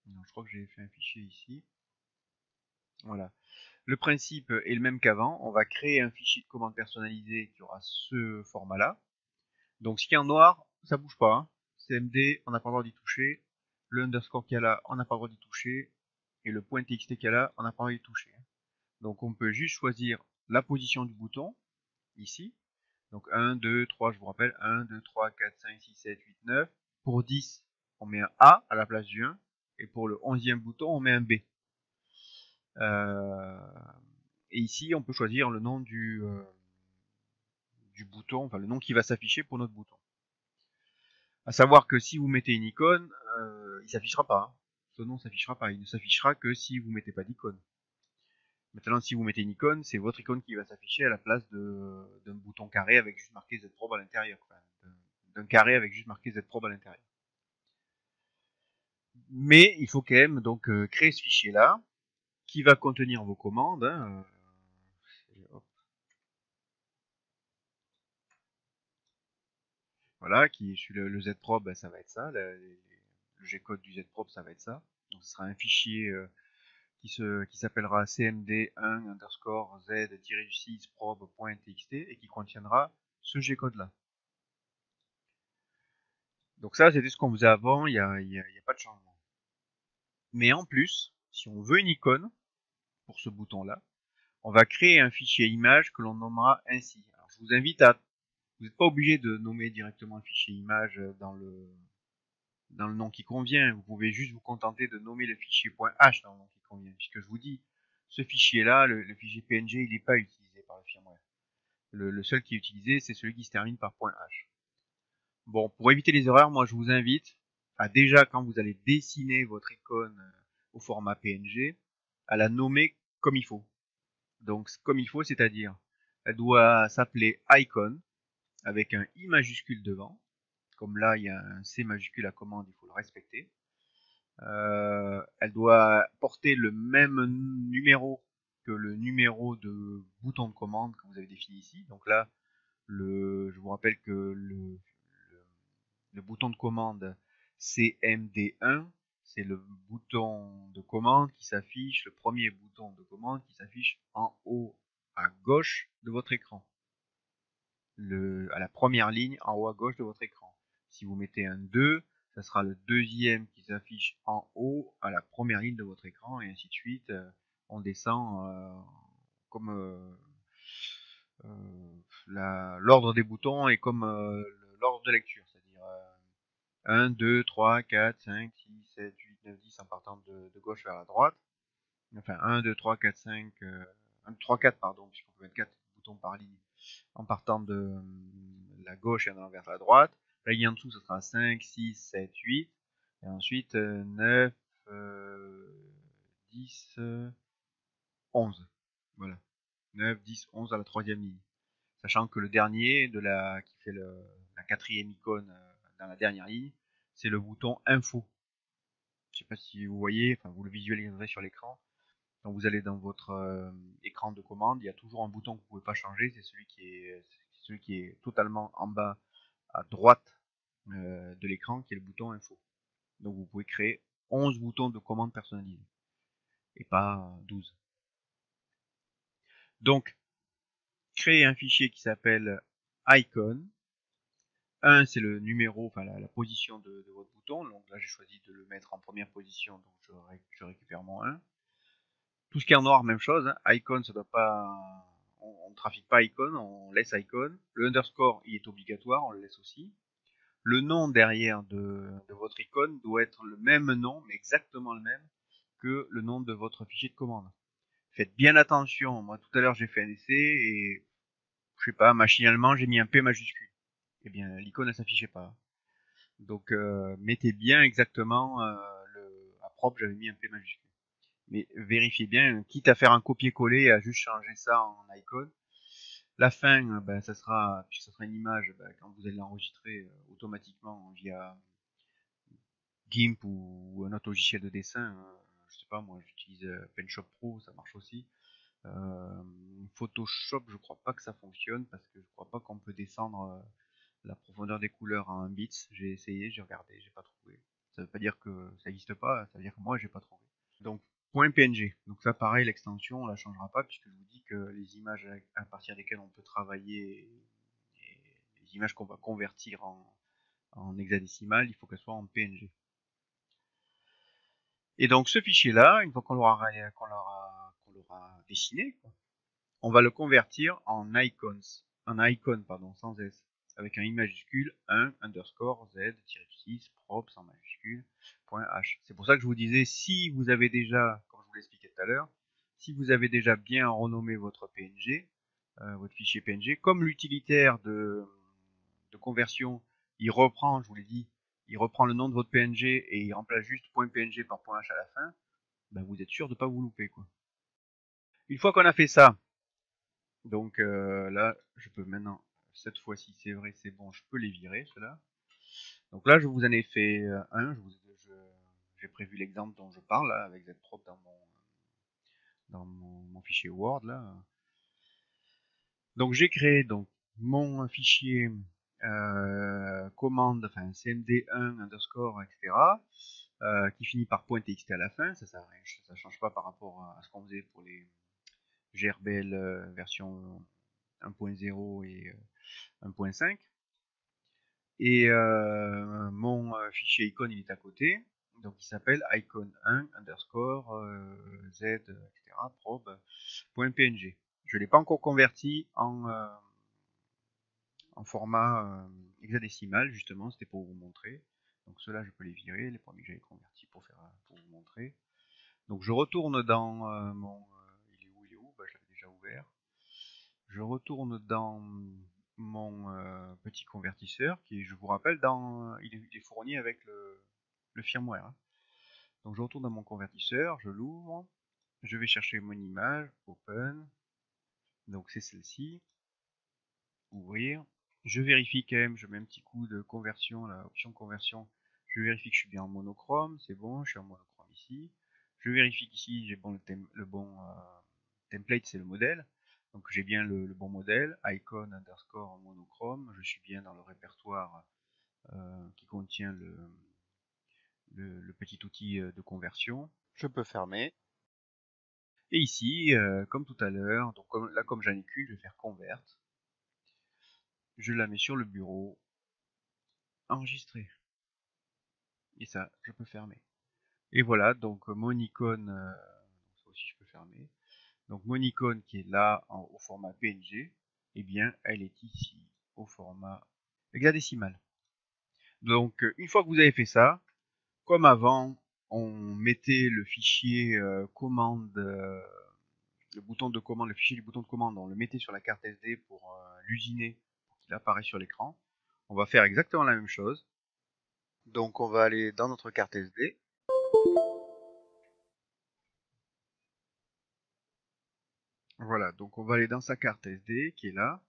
Je crois que j'ai fait un fichier ici. Voilà. Le principe est le même qu'avant. On va créer un fichier de commande personnalisé qui aura ce format-là. Donc, ce qui est en noir, ça bouge pas. Hein. CMD, on n'a pas le droit d'y toucher. Le underscore qu'il y a là, on n'a pas le droit d'y toucher. Et le point .txt qu'il y a là, on n'a pas le droit d'y toucher. Donc, on peut juste choisir la position du bouton, ici. Donc, 1, 2, 3, je vous rappelle. 1, 2, 3, 4, 5, 6, 7, 8, 9. Pour 10, on met un A à la place du 1. Et pour le 11e bouton, on met un B. Et ici, on peut choisir le nom du bouton, enfin le nom qui va s'afficher pour notre bouton. À savoir que si vous mettez une icône, il s'affichera pas. Hein. Ce nom s'affichera pas. Il ne s'affichera que si vous mettez pas d'icône. Maintenant, si vous mettez une icône, c'est votre icône qui va s'afficher à la place d'un bouton carré avec juste marqué Z-Probe à l'intérieur. Enfin, d'un carré avec juste marqué Z-Probe à l'intérieur. Mais il faut quand même donc créer ce fichier-là, qui va contenir vos commandes. Hein, voilà, qui sur le Z-Probe, ben, ça va être ça. Le G-code du Z-Probe, ça va être ça. Donc ce sera un fichier qui s'appellera cmd1 underscore z-6 probe.txt et qui contiendra ce G-code-là. Donc ça, c'était ce qu'on faisait avant, il n'y a pas de changement. Mais en plus, si on veut une icône pour ce bouton-là, on va créer un fichier image que l'on nommera ainsi. Alors, je vous invite à... Vous n'êtes pas obligé de nommer directement un fichier image dans le nom qui convient. Vous pouvez juste vous contenter de nommer le fichier .h dans le nom qui convient. Puisque je vous dis, ce fichier-là, le fichier PNG, il n'est pas utilisé par le firmware. Le seul qui est utilisé, c'est celui qui se termine par .h. Bon, pour éviter les erreurs, moi je vous invite à déjà, quand vous allez dessiner votre icône au format PNG, à la nommer comme il faut. Donc comme il faut, c'est-à-dire, elle doit s'appeler icon, avec un I majuscule devant. Comme là, il y a un C majuscule à commande, il faut le respecter. Elle doit porter le même numéro que le numéro de bouton de commande que vous avez défini ici. Donc là, je vous rappelle que le bouton de commande CMD1, c'est le bouton de commande qui s'affiche, le premier bouton de commande qui s'affiche en haut à gauche de votre écran. À la première ligne en haut à gauche de votre écran. Si vous mettez un 2, ça sera le deuxième qui s'affiche en haut à la première ligne de votre écran et ainsi de suite. On descend comme l'ordre des boutons et comme l'ordre de lecture, c'est-à-dire 1, 2, 3, 4, 5, 6, 7, 8, 9, 10 en partant de gauche vers la droite. Enfin 1, 2, 3, 4, 5, 1, 3, 4 pardon, puisqu'on peut mettre 4 boutons par ligne en partant de la gauche et en allant vers la droite. La ligne en dessous, ce sera 5, 6, 7, 8. Et ensuite 9, 10, 11. Voilà. 9, 10, 11 à la troisième ligne. Sachant que le dernier, qui fait la quatrième icône dans la dernière ligne, c'est le bouton info. Je ne sais pas si vous voyez, enfin vous le visualiserez sur l'écran. Quand vous allez dans votre écran de commande, il y a toujours un bouton que vous ne pouvez pas changer, c'est celui qui est totalement en bas à droite de l'écran, qui est le bouton info. Donc vous pouvez créer 11 boutons de commande personnalisés et pas 12. Donc, créer un fichier qui s'appelle icon 1, c'est le numéro, enfin la position de votre bouton. Donc là, j'ai choisi de le mettre en première position, donc je récupère mon 1. Tout ce qui est en noir, même chose. Hein. Icon, ça doit pas, on ne trafique pas icon, on laisse icon. Le underscore, il est obligatoire, on le laisse aussi. Le nom derrière de votre icône doit être le même nom, mais exactement le même que le nom de votre fichier de commande. Faites bien attention. Moi, tout à l'heure, j'ai fait un essai et, je sais pas, machinalement, j'ai mis un P majuscule. Eh bien, l'icône, elle s'affichait pas. Donc, mettez bien exactement à propre, j'avais mis un P majuscule. Mais vérifiez bien, quitte à faire un copier-coller, à juste changer ça en icône. La fin, ben, puisque ça sera une image, ben, quand vous allez l'enregistrer automatiquement via GIMP ou un autre logiciel de dessin, je sais pas, moi j'utilise PenShop Pro, ça marche aussi. Photoshop, je crois pas que ça fonctionne parce que je crois pas qu'on peut descendre la profondeur des couleurs à 1 bits. J'ai essayé, j'ai regardé, j'ai pas trouvé. Ça veut pas dire que ça existe pas, ça veut dire que moi j'ai pas trouvé. Donc .png. Donc ça pareil, l'extension on la changera pas puisque je vous dis que les images à partir desquelles on peut travailler et les images qu'on va convertir en hexadécimal, il faut qu'elles soient en PNG. Et donc ce fichier-là, une fois qu'on l'aura dessiné, quoi, on va le convertir en icons, sans S, avec un I majuscule, 1, underscore, Z-6, prop, sans majuscule, .h. C'est pour ça que je vous disais, si vous avez déjà, comme je vous l'expliquais tout à l'heure, si vous avez déjà bien renommé votre PNG, votre fichier PNG, comme l'utilitaire de conversion, il reprend, je vous l'ai dit, il reprend le nom de votre PNG et il remplace juste .png par .h à la fin, ben vous êtes sûr de ne pas vous louper, quoi. Une fois qu'on a fait ça, donc là, je peux maintenant, cette fois-ci, c'est vrai, c'est bon, je peux les virer, ceux-là. Donc là, je vous en ai fait un, j'ai prévu l'exemple dont je parle, là, avec Zprop dans mon fichier Word, là. Donc j'ai créé donc mon fichier commande, enfin cmd1 underscore, etc., qui finit par .txt à la fin, ça change pas par rapport à ce qu'on faisait pour les GRBL version 1.0 et 1.5. Et mon fichier icône il est à côté, donc il s'appelle icon1 underscore z, etc. probe.png. Je ne l'ai pas encore converti en format hexadécimal, justement, c'était pour vous montrer. Donc ceux-là, je peux les virer, les premiers que j'avais convertis pour vous montrer. Donc je retourne dans il est où bah, je l'avais déjà ouvert. Je retourne dans mon petit convertisseur qui, je vous rappelle, il est fourni avec le firmware. Hein. Donc je retourne dans mon convertisseur, je l'ouvre, je vais chercher mon image, open, donc c'est celle-ci, ouvrir. Je vérifie quand même, je mets un petit coup de conversion, la option conversion, je vérifie que je suis bien en monochrome, c'est bon, je suis en monochrome ici. Je vérifie qu'ici j'ai bon le bon template, c'est le modèle. Donc j'ai bien le bon modèle, icon underscore monochrome, je suis bien dans le répertoire qui contient le petit outil de conversion. Je peux fermer. Et ici, comme tout à l'heure, donc là comme j'en ai qu'une, je vais faire convert. Je la mets sur le bureau, enregistrer. Et ça, je peux fermer. Et voilà, donc mon icône, ça aussi je peux fermer. Donc mon icône qui est là au format PNG, eh bien elle est ici au format hexadécimal. Donc une fois que vous avez fait ça, comme avant, on mettait le fichier commande, le bouton de commande, le fichier du bouton de commande, on le mettait sur la carte SD pour l'usiner, pour qu'il apparaisse sur l'écran. On va faire exactement la même chose. Donc on va aller dans notre carte SD. Voilà, donc on va aller dans sa carte SD qui est là.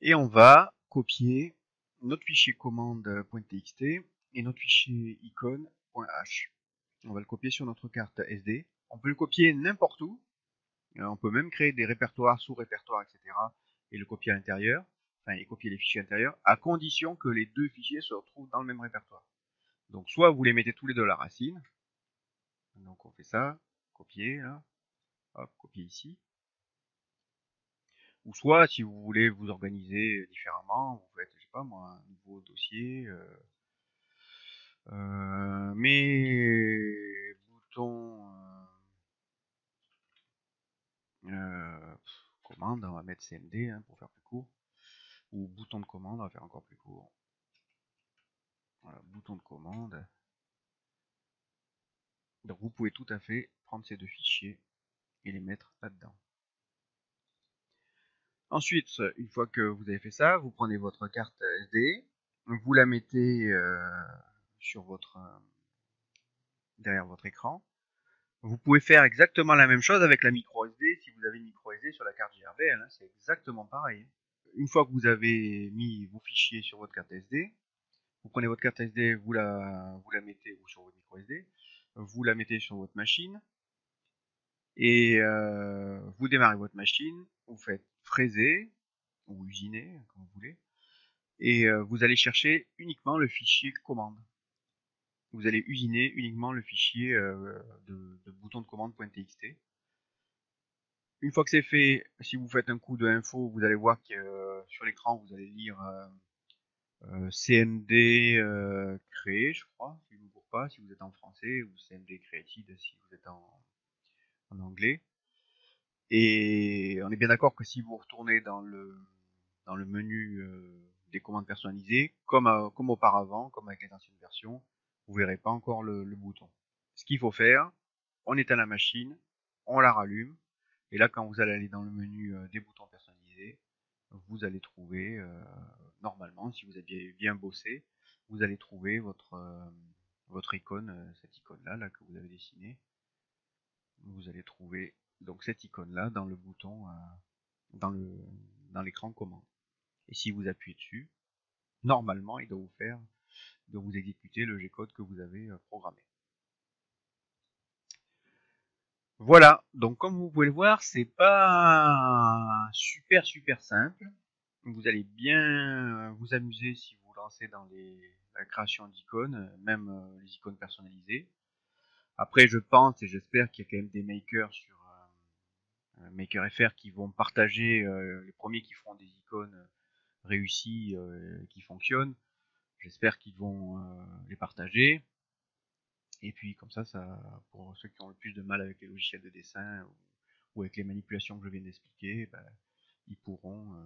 Et on va copier notre fichier commande.txt et notre fichier icône.h. On va le copier sur notre carte SD. On peut le copier n'importe où. On peut même créer des répertoires, sous-répertoires, etc. et le copier à l'intérieur, enfin, et copier les fichiers intérieurs, à condition que les deux fichiers se retrouvent dans le même répertoire. Donc, soit vous les mettez tous les deux à la racine. Donc, on fait ça. Copier, là. Hop, copier ici. Ou soit, si vous voulez vous organiser différemment, vous faites, je sais pas moi, un nouveau dossier, mes boutons commande, on va mettre CMD hein, pour faire plus court, ou bouton de commande, on va faire encore plus court. Voilà, bouton de commande. Donc vous pouvez tout à fait prendre ces deux fichiers et les mettre là-dedans. Ensuite, une fois que vous avez fait ça, vous prenez votre carte SD, vous la mettez sur votre derrière votre écran. Vous pouvez faire exactement la même chose avec la micro SD si vous avez une micro SD sur la carte GRBL, hein, c'est exactement pareil. Une fois que vous avez mis vos fichiers sur votre carte SD, vous prenez votre carte SD, vous la mettez sur votre micro SD, vous la mettez sur votre machine et vous démarrez votre machine, vous faites fraiser ou usiner comme vous voulez et vous allez chercher uniquement le fichier commande. Vous allez usiner uniquement le fichier de bouton de commande.txt. Une fois que c'est fait, si vous faites un coup de info, vous allez voir que sur l'écran vous allez lire CMD créé, je crois, si je ne me gourre pas, si vous êtes en français, ou CMD created si vous êtes en anglais. Et on est bien d'accord que si vous retournez dans le menu des commandes personnalisées, comme auparavant, comme avec les anciennes versions, vous verrez pas encore le bouton. Ce qu'il faut faire, on éteint la machine, on la rallume, et là quand vous allez aller dans le menu des boutons personnalisés, vous allez trouver, normalement, si vous avez bien bossé, vous allez trouver votre icône, cette icône-là là, que vous avez dessinée. Vous allez trouver donc cette icône-là dans le bouton, dans l'écran commande. Et si vous appuyez dessus, normalement, il doit vous exécuter le G-code que vous avez programmé. Voilà, donc comme vous pouvez le voir, c'est pas super simple. Vous allez bien vous amuser si vous lancez dans la création d'icônes, même les icônes personnalisées. Après, je pense et j'espère qu'il y a quand même des makers sur MakerFR qui vont partager, les premiers qui feront des icônes réussies qui fonctionnent. J'espère qu'ils vont les partager. Et puis comme ça, pour ceux qui ont le plus de mal avec les logiciels de dessin ou avec les manipulations que je viens d'expliquer, ben, ils pourront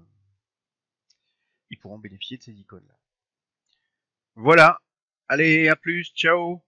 bénéficier de ces icônes-là. Voilà. Allez, à plus, ciao.